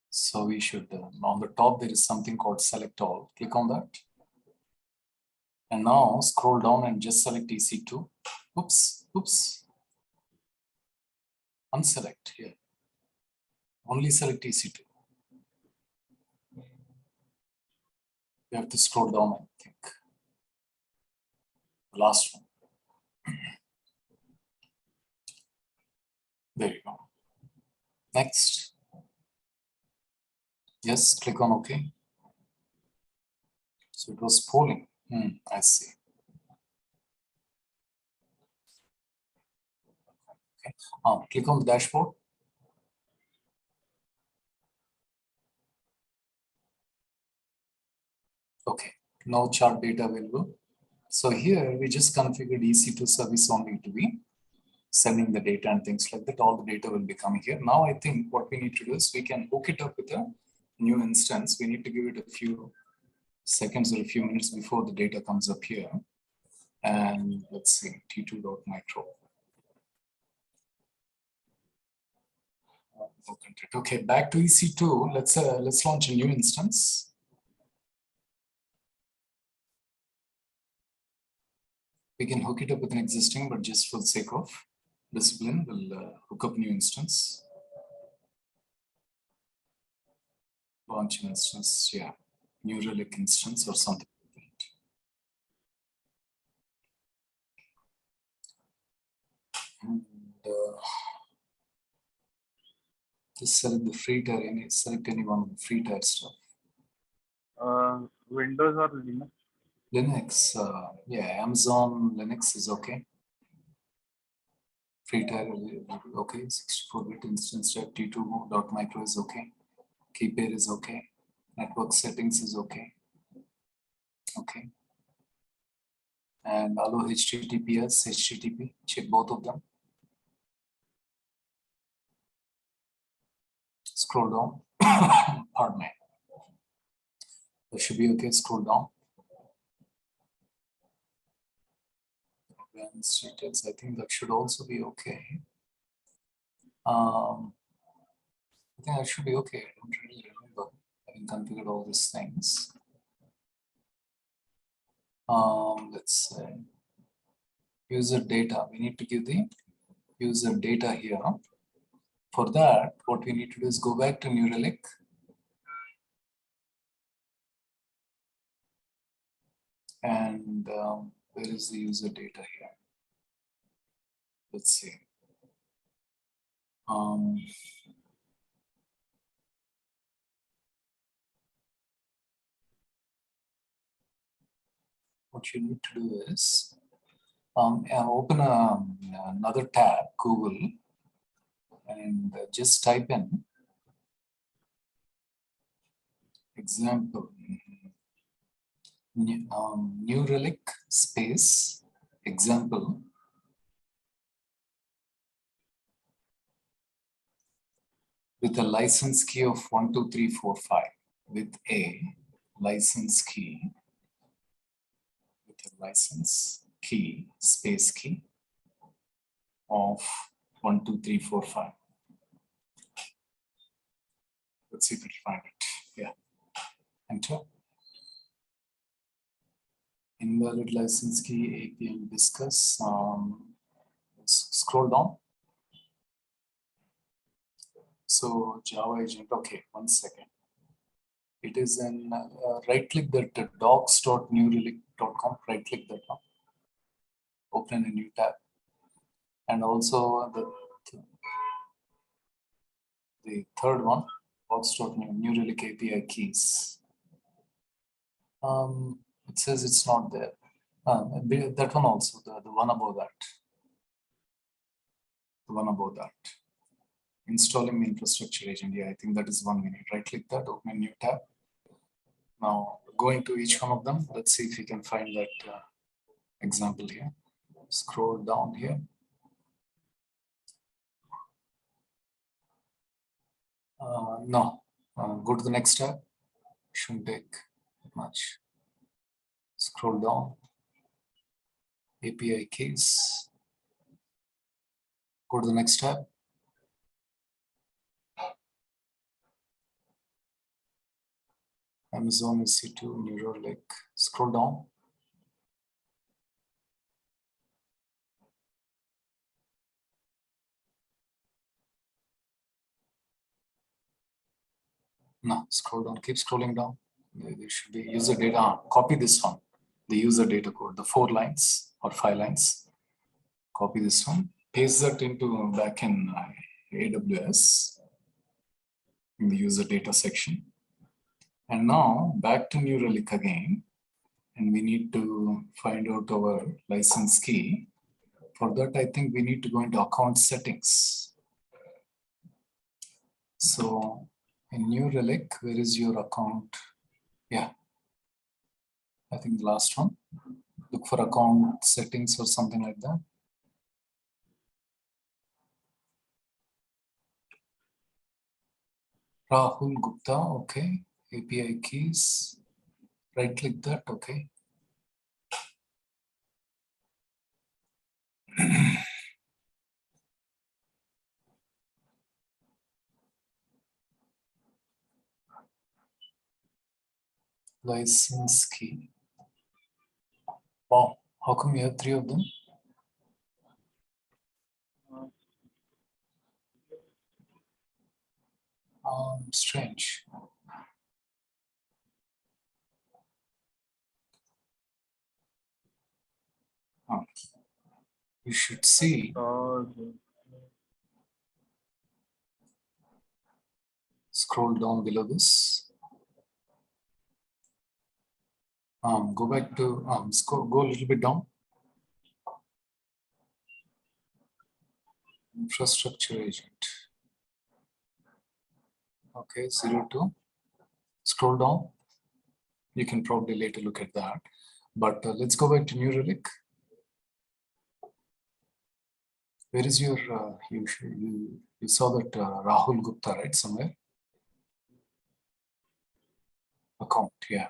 So we should, on the top, there is something called select all. Click on that. And now scroll down and just select EC2. Oops. Unselect here. Only select EC2. You have to scroll down, I think. The last one. There you go. Next. Yes, click on OK. So it was polling. I see. Okay. Click on the dashboard. Okay. No chart data available. So here we just configured EC2 service only to be sending the data and things like that. All the data will be coming here. Now I think what we need to do is we can hook it up with a new instance. We need to give it a few seconds or a few minutes before the data comes up here. And let's see, t2.micro. Okay, back to EC2. Let's launch a new instance. We can hook it up with an existing, but just for the sake of discipline, we'll hook up new instance. Launch an instance, yeah, new relic instance or something like that. just select the free tier, select any one of the free tier stuff. Windows or Linux? Linux, yeah, Amazon Linux is okay. Free tier, okay. 64-bit instance type T2.micro is okay. Key pair is okay. Network settings is okay. Okay. And allow HTTPS, HTTP, check both of them. Scroll down. Pardon me. That should be okay. Scroll down. Advanced details. I think that should also be okay. I think that should be okay. I don't really remember having configured all these things. Let's say user data. We need to give the user data here. For that, what we need to do is go back to New Relic. And where is the user data here? Let's see. What you need to do is open another tab, Google, and just type in example, New Relic space example. With a license key of 12345, with a license key, space key of 12345. Let's see if we can find it. Yeah. Enter. Invalid license key, API discuss. Scroll down. So Java agent, okay, 1 second. It is in right click that docs.newrelic.com, right click that one. Open a new tab. And also the third one, docs.newrelic API keys. It says it's not there. That one also, the one above that. The one above that. Installing the infrastructure agent. Yeah, I think that is one we need. Right click that, open a new tab. Now going to each one of them, let's see if we can find that example here. Scroll down here. No, go to the next tab. Shouldn't take much. Scroll down. API keys. Go to the next tab. Amazon EC2, New Relic. Scroll down. No, scroll down. Keep scrolling down. There should be user data. Copy this one. The user data code, the 4 lines or 5 lines. Copy this one. Paste that into back in AWS in the user data section. And now back to New Relic again. And we need to find out our license key. For that, I think we need to go into account settings. So in New Relic, where is your account? Yeah, I think the last one. Look for account settings or something like that. Rahul Gupta, okay. API keys, right click that, okay. License key. Wow, how come you have 3 of them? Strange. You should see. Scroll down below this. Go back to, go a little bit down. Infrastructure agent. Okay, 02. Scroll down. You can probably later look at that. But let's go back to New Relic. Where is your, you saw that Rahul Gupta, right, somewhere? Account, yeah.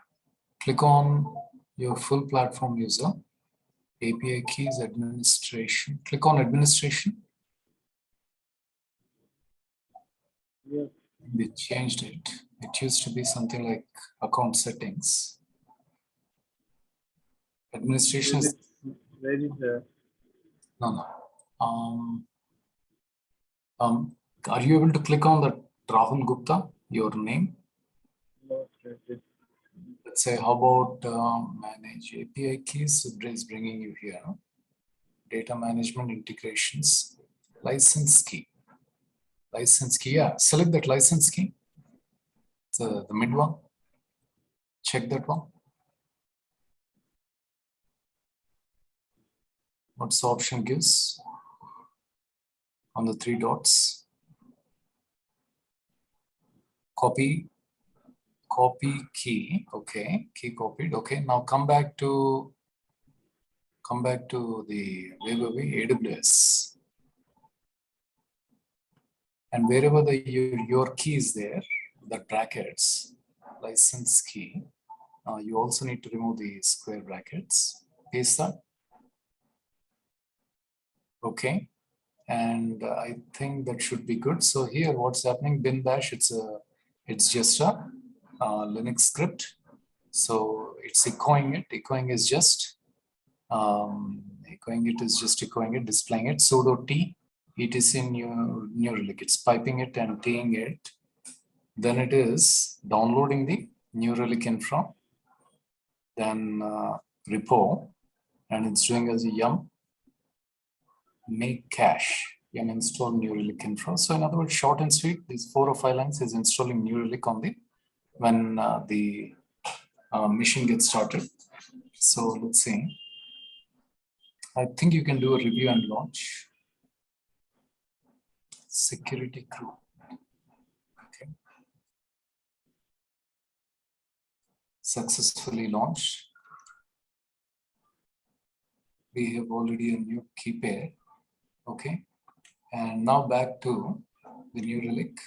Click on your full platform user, API keys, administration. Click on administration. Yeah. They changed it. It used to be something like account settings. Administration is, Where is the? no. Are you able to click on that Rahul Gupta, your name? Let's say, how about manage API keys? It is bringing you here. Data management integrations, license key. License key, yeah. Select that license key. The mid one. Check that one. What's the option gives? On the 3 dots. Copy key. Okay, key copied. Okay, now come back to the AWS. And wherever your key is there, the brackets, license key, you also need to remove the square brackets. Paste that. Okay, and I think that should be good. So here, what's happening? Bin bash. It's just a Linux script. So it's echoing it. Echoing is just echoing it, displaying it. Sudo t. It is in New Relic. It's piping it and t'ing it. Then it is downloading the New Relic infra. Then repo, and it's doing as a yum make cache, yum install New Relic infra. So in other words, short and sweet, these 4 or 5 lines is installing New Relic on the when the machine gets started. So let's see. I think you can do a review and launch. Security crew. Okay. Successfully launched. We have already a new key pair. Okay. And now back to the New Relic.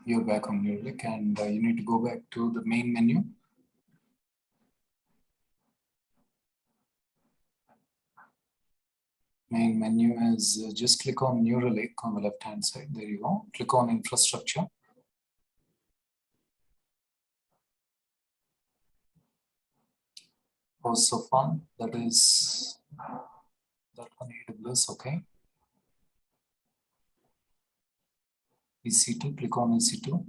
You're back on New Relic, and you need to go back to the main menu. Main menu is just click on New Relic on the left hand side. There you go. Click on infrastructure. Host of one, that is that one AWS. Okay. EC2, click on EC2.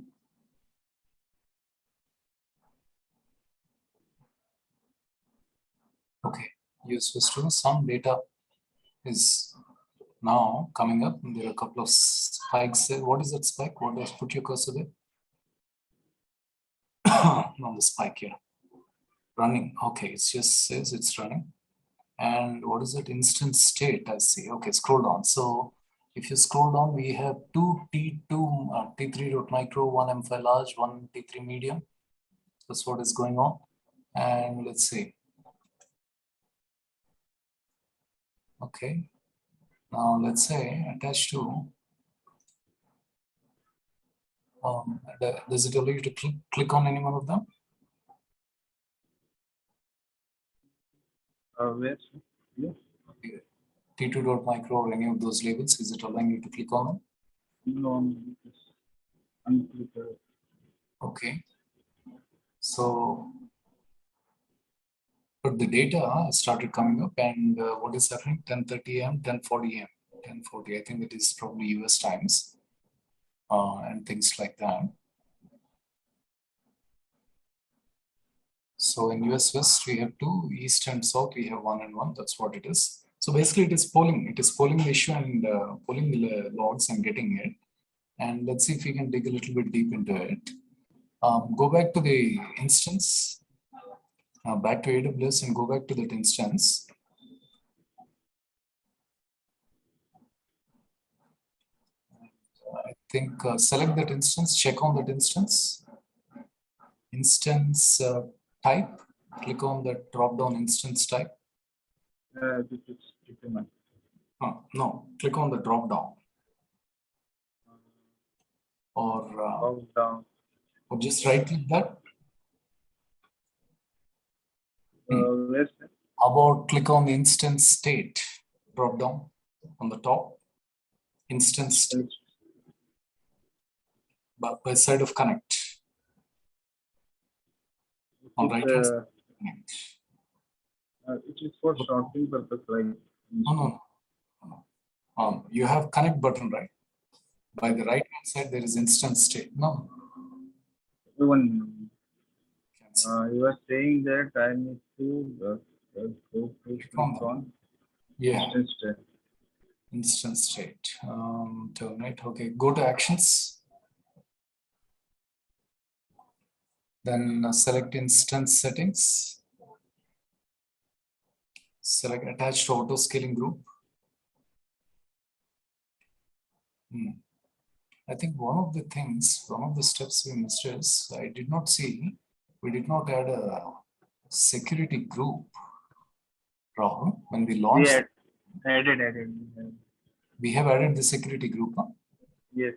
Okay, use to some data is now coming up. There are a couple of spikes there. What is that spike? What does put your cursor there? On the spike here. Running. Okay, it just says it's running. And what is that instance state? I see. Okay, scroll down. So if you scroll down, we have 2 T2 T3.micro, 1 M5 large, 1 T3 medium. That's what is going on. And let's see. Okay. Now let's say attached to. Does it allow you to click on any one of them? Where? Yeah. T2.micro or any of those labels, is it allowing you to click on them? No, unprepared. Okay. So, but the data started coming up, and what is happening? 10:30 a.m., 10:40 a.m., 10:40. I think that is probably US times and things like that. So in US West, we have 2, East and South, we have 1 and 1. That's what it is. So basically it is polling. It is polling the issue and polling the logs and getting it. And let's see if we can dig a little bit deep into it. Go back to the instance, back to AWS and go back to that instance. I think select that instance, check on that instance. Instance type, click on the drop-down instance type. This is different. No, click on the drop-down. Or Down. or just right-click that. Where's that? How about click on the instance state drop-down on the top. Instance state. By side of connect. On right hand side. It is for sorting purpose, right? No. You have connect button, right? By the right hand side, there is instance state. No. Even you are saying that I need to go to click on instance state. Instance state. Terminate. Okay. Go to actions. Then select instance settings. Select attached to auto scaling group. I think one of the steps we missed is I did not see, we did not add a security group. Rahul, when we launched. We added. We have added the security group. Huh? Yes.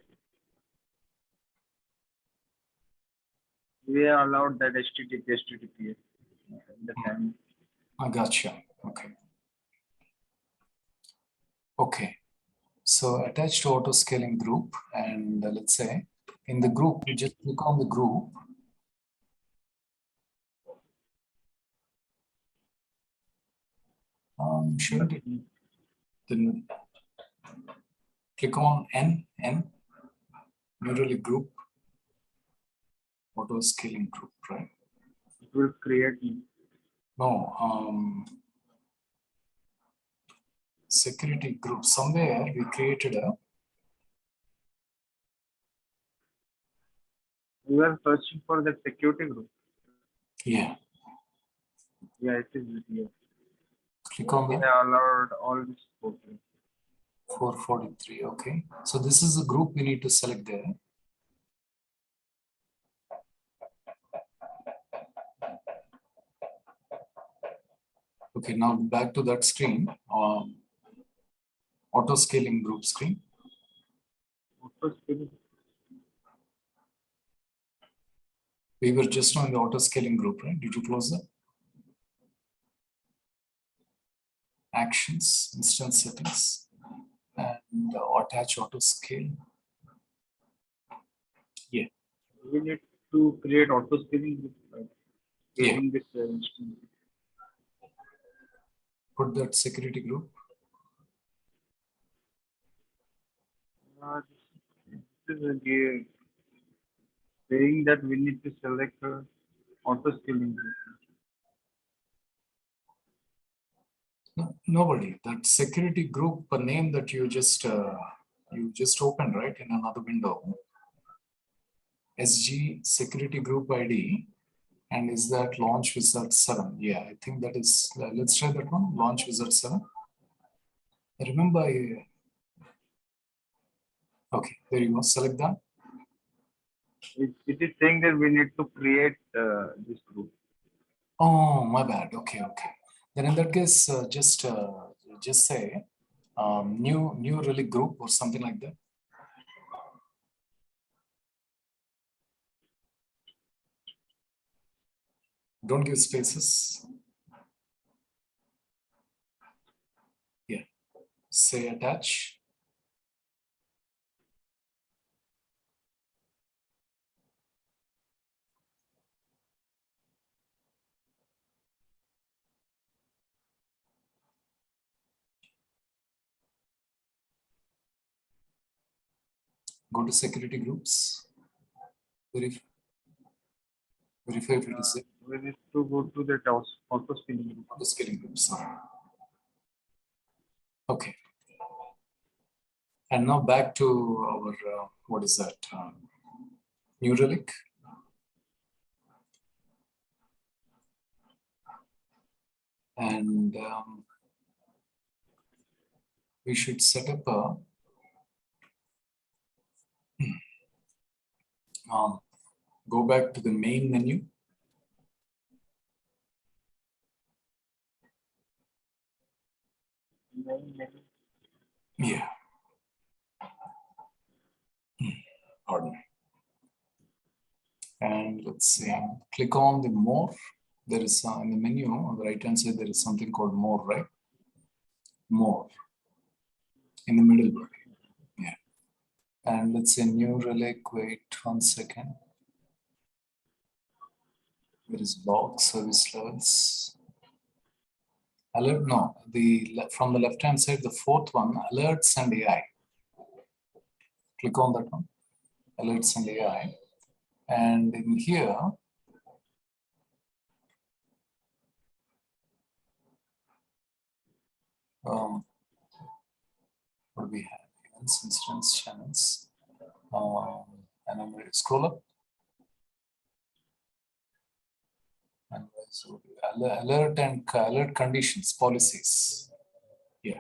We are allowed that HTTPS at the time. I gotcha. Okay. So attached to auto scaling group, and let's say in the group, you just click on the group. Shouldn't it? Then click on N, neural group, auto scaling group, right? It will create. No, security group. Somewhere we created a. We are searching for the security group. Yeah. Yeah, it is here. Click on we that. have allowed all this. 443. Okay. So this is the group we need to select there. Okay, now back to that screen, auto scaling group screen. Auto scaling. We were just on the auto scaling group, right? Did you close that? Actions, instance settings, and attach auto scale. Yeah. We need to create auto scaling group. Right? Yeah. This instance. Put that security group. This is again saying that we need to select auto scaling group. No, nobody. That security group name that you just opened, right, in another window. SG security group ID, and is that launch wizard 7? Yeah, I think that is. Let's try that one. Launch wizard 7. Remember, okay, there you go. Select that. It is saying that we need to create this group. Oh, my bad. Okay. Then in that case, just say new relic group or something like that. Don't give spaces. Yeah. Say attach. Go to security groups. Verify if it is there. We need to go to the auto scaling. The scaling groups. Okay. And now back to our, what is that? New Relic. And we should set up a go back to the main menu. Yeah. Pardon me. And let's see, click on the more. There is in the menu on the right hand side, there is something called more, right? More in the middle bar. Yeah. And let's say new relic. Wait 1 second. There is box service levels. Alert, no, from the left hand side, the fourth one, alerts and AI. Click on that one, alerts and AI. And in here, what do we have? Events, incidents, channels. And I'm going to scroll up. And so alert and alert conditions, policies. Yeah.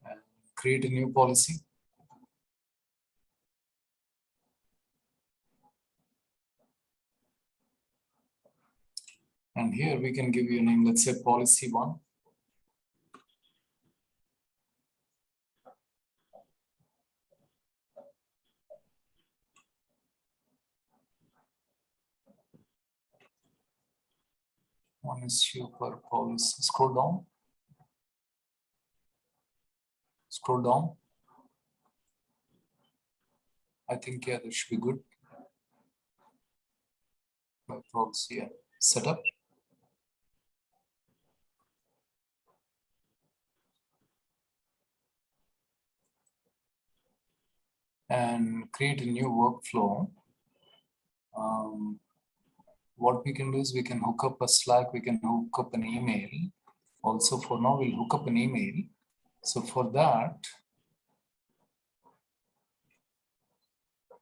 And create a new policy. And here we can give you a name, let's say policy 1. One issue per policy. Scroll down. Scroll down. I think, yeah, that should be good. By policy, yeah. Setup. And create a new workflow. What we can do is we can hook up a Slack, we can hook up an email. Also for now, we'll hook up an email. So for that,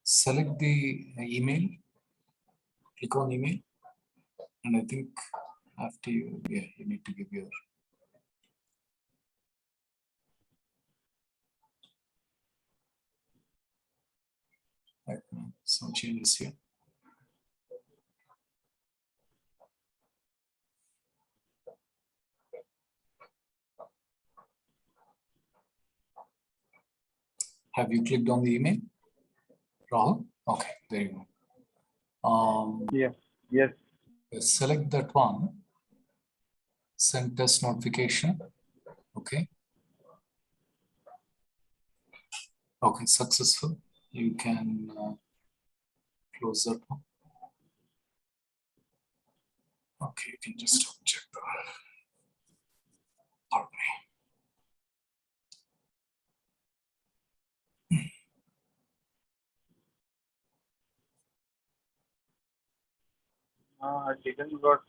select the email, click on email. And I think after you, yeah, you need to give your some changes here. Have you clicked on the email, Rahul? Okay, there you go. Yes. Yes. Select that one. Send test notification. Okay. Okay, successful. You can close that one. Okay, you can just check the. Pardon me. I didn't got.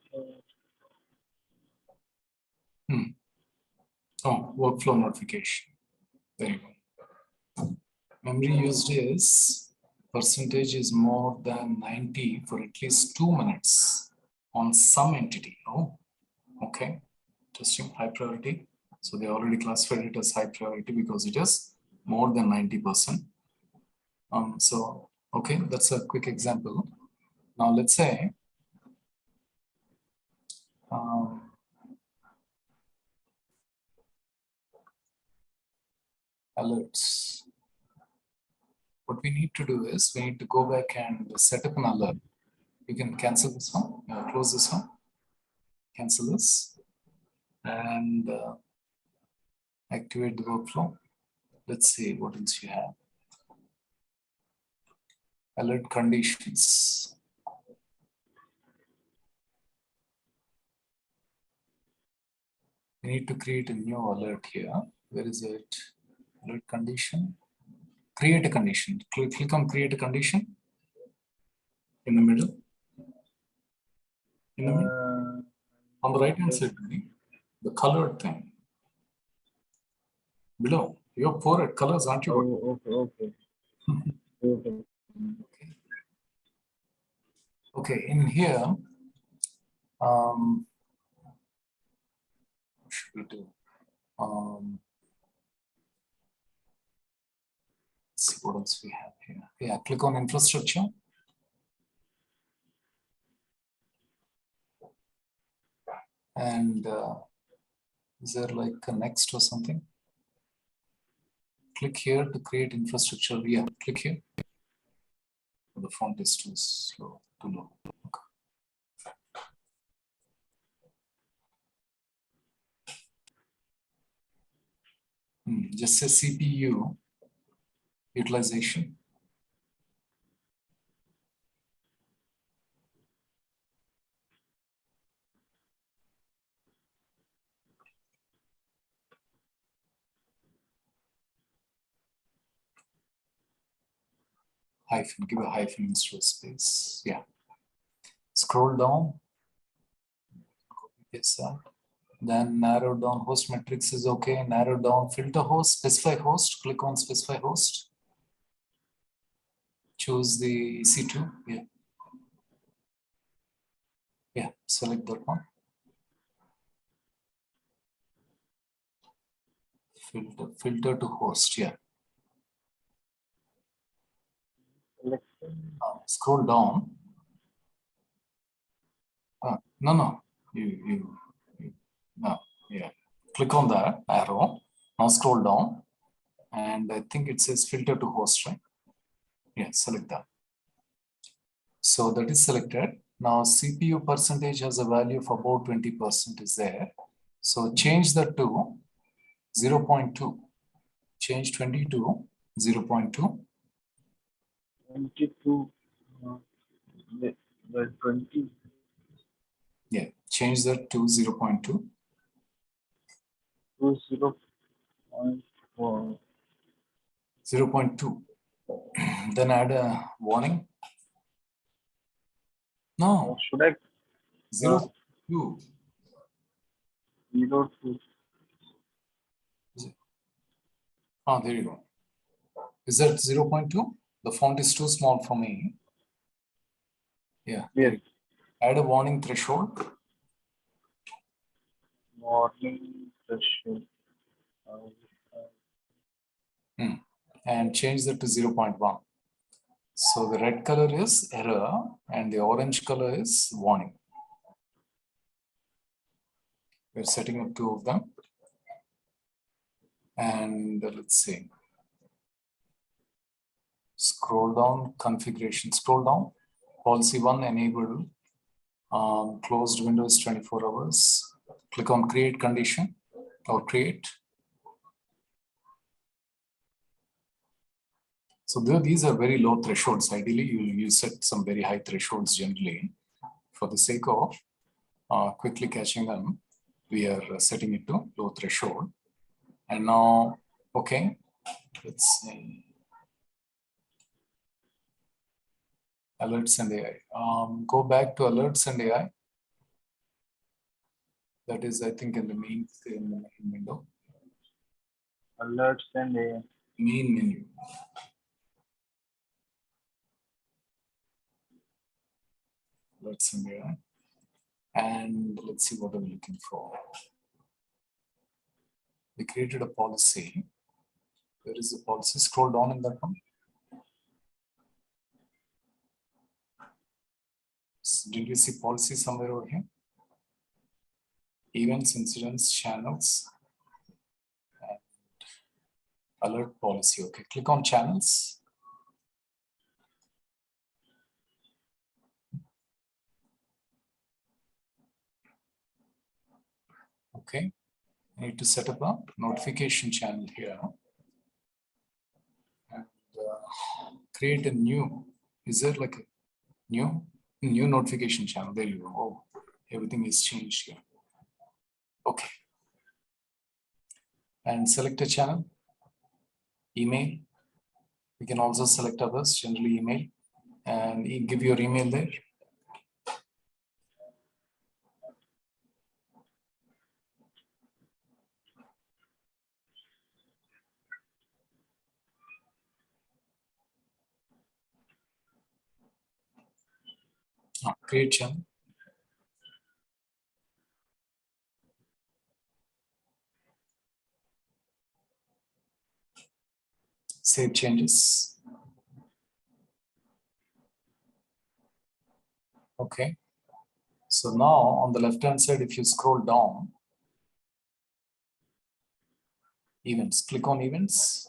Oh, workflow notification. There you go. Memory used is percentage is more than 90 for at least 2 minutes on some entity. Oh, okay. Interesting. High priority. So they already classified it as high priority because it is more than 90%. So, okay, that's a quick example. Now let's say alerts. What we need to do is we need to go back and set up an alert. You can cancel this one, close this one, cancel this, and activate the workflow. Let's see what else you have. Alert conditions. We need to create a new alert here. Where is it? Alert condition. Create a condition. Click on create a condition. In the middle. In the middle. On the right hand side, the colored thing. Below. You have 4 colors, aren't you? Okay. Okay. Okay, in here, what should we do? Let's see what else we have here. Yeah, click on infrastructure. And is there like a next or something? Click here to create infrastructure. Yeah, click here. The font is too slow, too low. Okay. Just say CPU utilization. Hyphen, give a hyphen instead of space. Yeah. Scroll down. Copy paste that. Then narrow down host metrics is okay. Narrow down filter host, specify host. Click on specify host. Choose the EC2. Yeah. Yeah, select that one. Filter to host. Yeah. Scroll down. No. No. Yeah. Click on that arrow. Now scroll down. And I think it says filter to host, right? Yeah, select that. So that is selected. Now CPU percentage has a value of about 20% is there. So change that to 0.2. Change 20 to 0.2. 22. The 20. Yeah, change that to 0.2. To 0.4. 0.2. Then add a warning. No. Should I? 0.2. 0.2. Oh, there you go. Is that 0.2? The font is too small for me. Yeah. Yes. Add a warning threshold. Warning threshold. And change that to 0.1. So the red color is error and the orange color is warning. We're setting up 2 of them. And let's see. Scroll down, configuration, scroll down. Policy 1 enable closed windows 24 hours. Click on create condition or create. So these are very low thresholds. Ideally, you set some very high thresholds generally. For the sake of quickly catching them, we are setting it to low threshold. And now, okay, let's see. Alerts and AI. Go back to alerts and AI. That is, I think, in the main window. Alerts and AI. Main menu. Alerts and AI. And let's see what are we looking for. We created a policy. Where is the policy? Scroll down in that one. Did you see policy somewhere over here? Events, incidents, channels, and alert policy. Okay, click on channels. Okay, I need to set up a notification channel here. And create a new, is there like a new notification channel? There you go. Oh, everything is changed here. Okay. and select a channel, email. You can also select others, generally email, and give your email there. Create channel. Save changes. Okay. So now on the left-hand side, if you scroll down, events, click on events.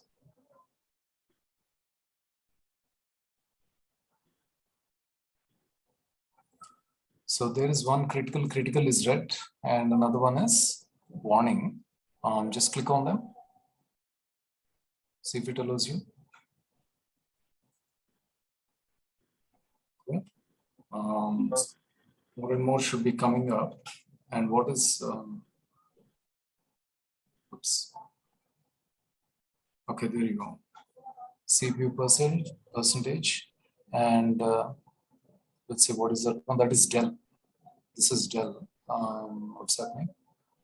So there is one critical is red, and another one is warning. Just click on them. See if it allows you. Okay. More and more should be coming up. And what is, oops. Okay, there you go. CPU percentage, and let's see, what is that one? That is Dell. This is Dell. What's happening?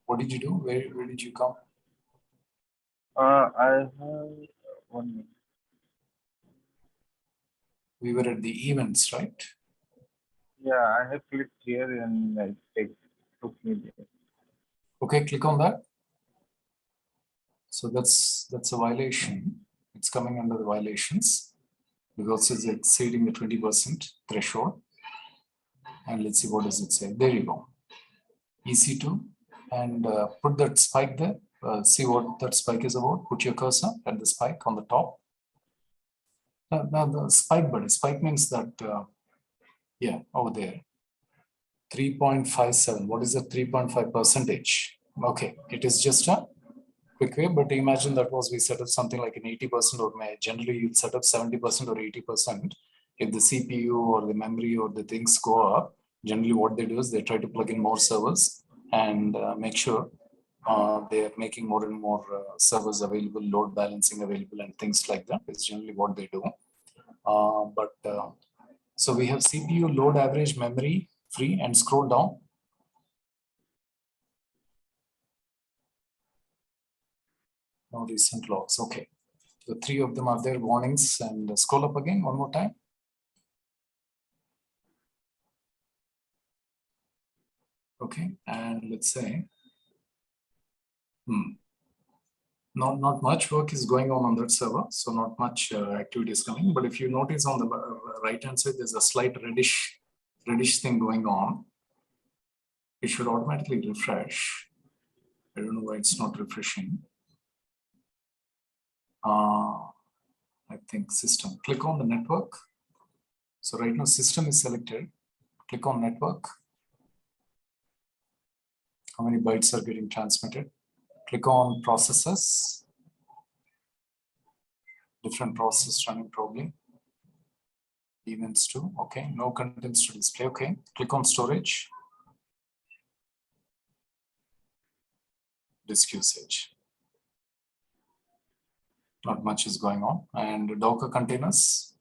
What did you do? Where did you come? I have 1 minute. We were at the events, right? Yeah, I have clicked here and it took me there. Okay, click on that. So that's a violation. It's coming under the violations because it's exceeding the 20% threshold. And let's see, what does it say? There you go. EC2, and put that spike there. See what that spike is about. Put your cursor at the spike on the top. Now the spike, buddy. Spike means that, yeah, over there. 3.57. What is the 3.5 percentage? Okay, it is just a quick way, but imagine that was we set up something like an 80%, or generally you'd set up 70% or 80%. If the CPU or the memory or the things go up, generally what they do is they try to plug in more servers and make sure they are making more and more servers available, load balancing available, and things like that. It's generally what they do. So we have CPU, load, average, memory, free, and scroll down. No recent logs. Okay. The three of them are there, warnings, and scroll up again one more time. Okay, and let's say, not much work is going on that server, so not much activity is coming. But if you notice on the right hand side, there's a slight reddish thing going on. It should automatically refresh. I don't know why it's not refreshing. I think system. Click on the network. So right now system is selected. Click on network. How many bytes are getting transmitted? Click on processes. Different process running probably. Events too. Okay, no contents to display. Okay, click on storage. Disk usage. Not much is going on. And Docker containers.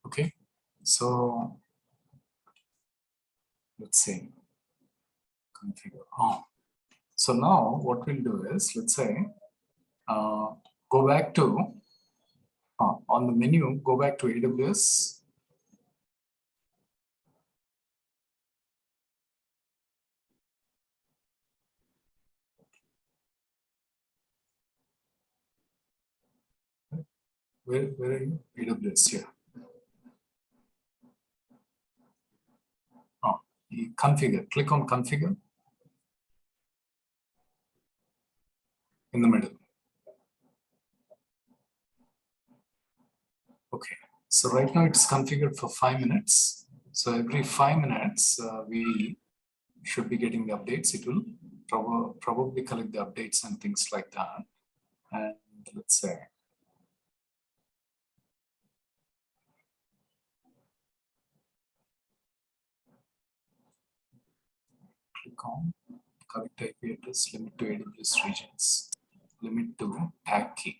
Okay, so let's see. Configure. Oh, so now what we'll do is, let's say, go back to on the menu, go back to AWS. Where are you? AWS here. Configure. Click on configure in the middle. Okay. So right now it's configured for 5 minutes. So every 5 minutes, we should be getting the updates. It will probably collect the updates and things like that. And let's say, click on correct IP address, limit to AWS regions, limit to tag key.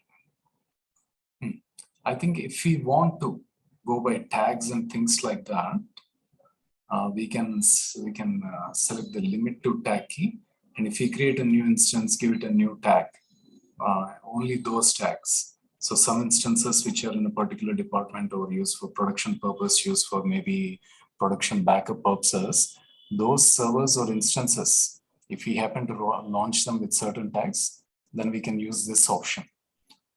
I think if we want to go by tags and things like that, we can select the limit to tag key, and if we create a new instance, give it a new tag, only those tags. So some instances which are in a particular department or used for production purpose, used for maybe production backup purposes, those servers or instances, if we happen to launch them with certain tags, then we can use this option.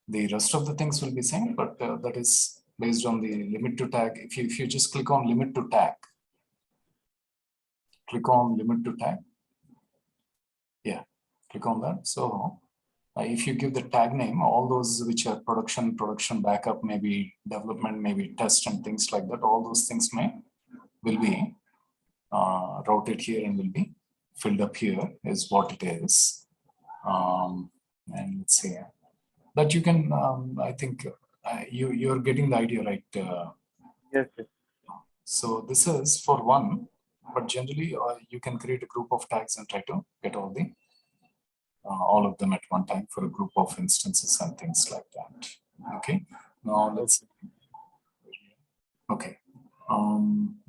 The rest of the things will be same, but that is based on the limit to tag. If you just click on limit to tag, click on limit to tag. Yeah, click on that. So if you give the tag name, all those which are production backup, maybe development, maybe test and things like that, all those things will be routed here and will be filled up here is what it is. And let's see that you can, I think you're getting the idea, right? Yes, yes. So this is for one, but generally you can create a group of tags and try to get all of them at one time for a group of instances and things like that. Okay, now let's okay.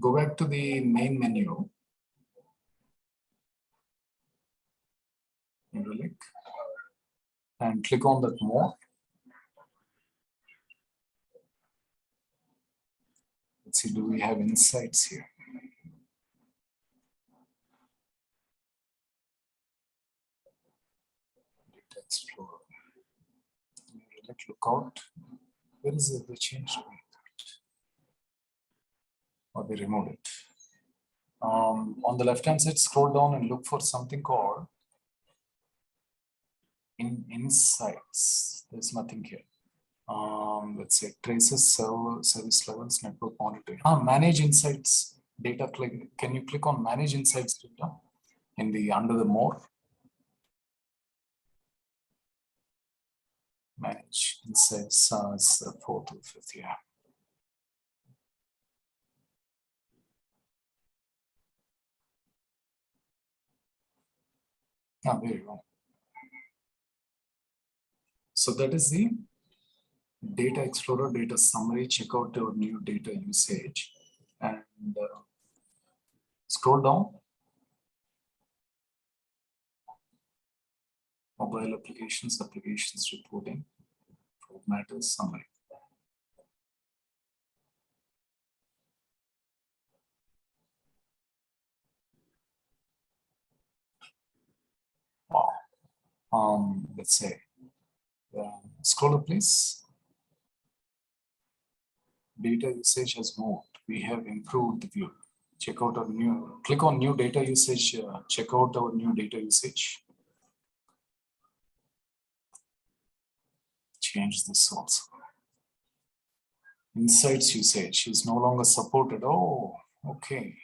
Go back to the main menu. Relic, and click on that more. Let's see, do we have insights here? Data Explorer. Relic lookout. Where is it? They changed it. Or they removed it. On the left-hand side, scroll down and look for something called insights. There's nothing here. Let's say traces, server, service levels, network monitoring. Manage insights data. Can you click on manage insights data in the under the more? Manage insights as the 4th or 5th. Yeah. There you go. So that is the Data Explorer data summary. Check out our new data usage and scroll down. Mobile applications reporting, matters summary. Wow. Let's say, scroll up, please. Data usage has moved. We have improved the view. Check out our new, click on new data usage, check out our new data usage. Change this also. Insights usage is no longer supported. Oh, okay.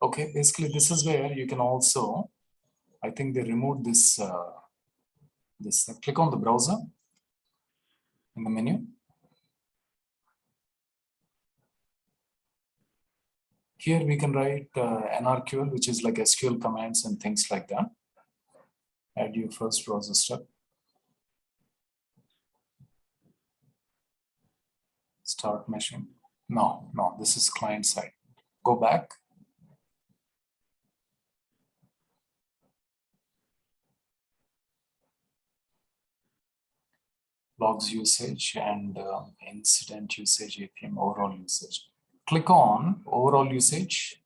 Okay, basically this is where you can also, I think they removed this, click on the browser in the menu. Here we can write NRQL, which is like SQL commands and things like that. Add your first browser step. Start meshing. No, this is client side. Go back. Logs usage and incident usage, APM overall usage. Click on overall usage.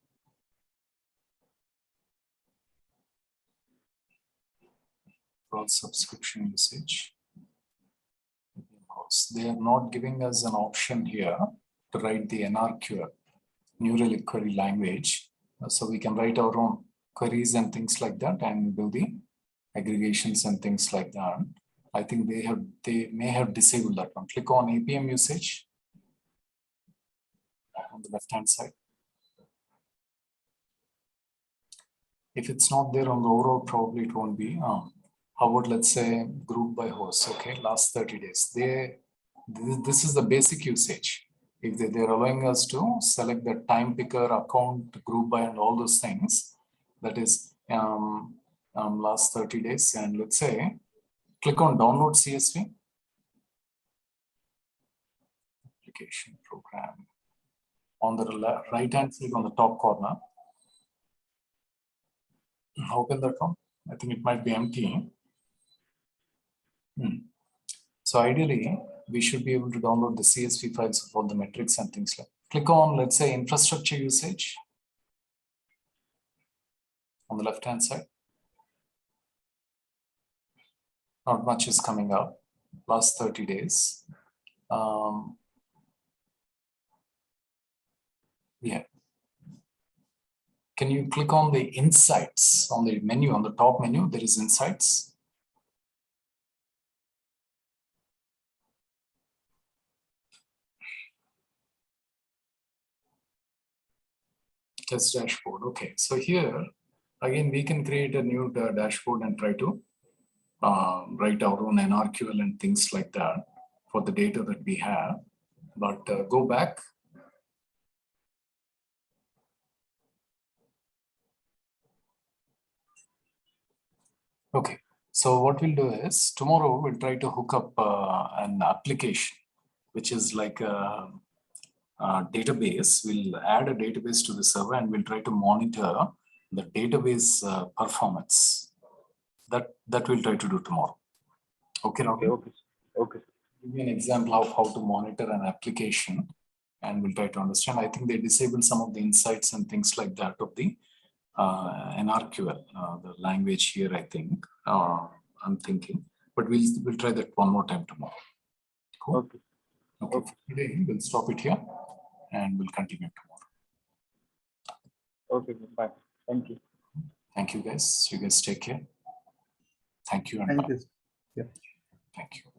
Broad subscription usage. They are not giving us an option here to write the NRQL, new relic query language. So we can write our own queries and things like that and do the aggregations and things like that. I think they may have disabled that one. Click on APM usage on the left-hand side. If it's not there on the overall, probably it won't be. How about, let's say, group by host? Okay, last 30 days. This is the basic usage. if they're allowing us to select the time picker, account, group by, and all those things, that is last 30 days. And let's say, click on download CSV. Application program. On the right hand side on the top corner, open that one. I think it might be empty. So ideally, we should be able to download the CSV files of all the metrics and things like. Click on, let's say, infrastructure usage on the left hand side. Not much is coming up. Last 30 days. Yeah. Can you click on the insights on the menu, on the top menu? There is insights. Test dashboard. Okay, so here again we can create a new dashboard and try to write our own NRQL and things like that for the data that we have. But go back. Okay, so what we'll do is tomorrow we'll try to hook up an application, which is like a database. We'll add a database to the server and we'll try to monitor the database performance. That we'll try to do tomorrow. Okay, Rahul? Okay. Give you an example of how to monitor an application, and we'll try to understand. I think they disabled some of the insights and things like that of the NRQL, the language here. I think I'm thinking, but we'll try that one more time tomorrow. Cool. Okay. Today we'll stop it here, and we'll continue tomorrow. Okay. Bye. Thank you. Thank you, guys. You guys take care. Thank you. And Thank bye. you. Yeah. Thank you.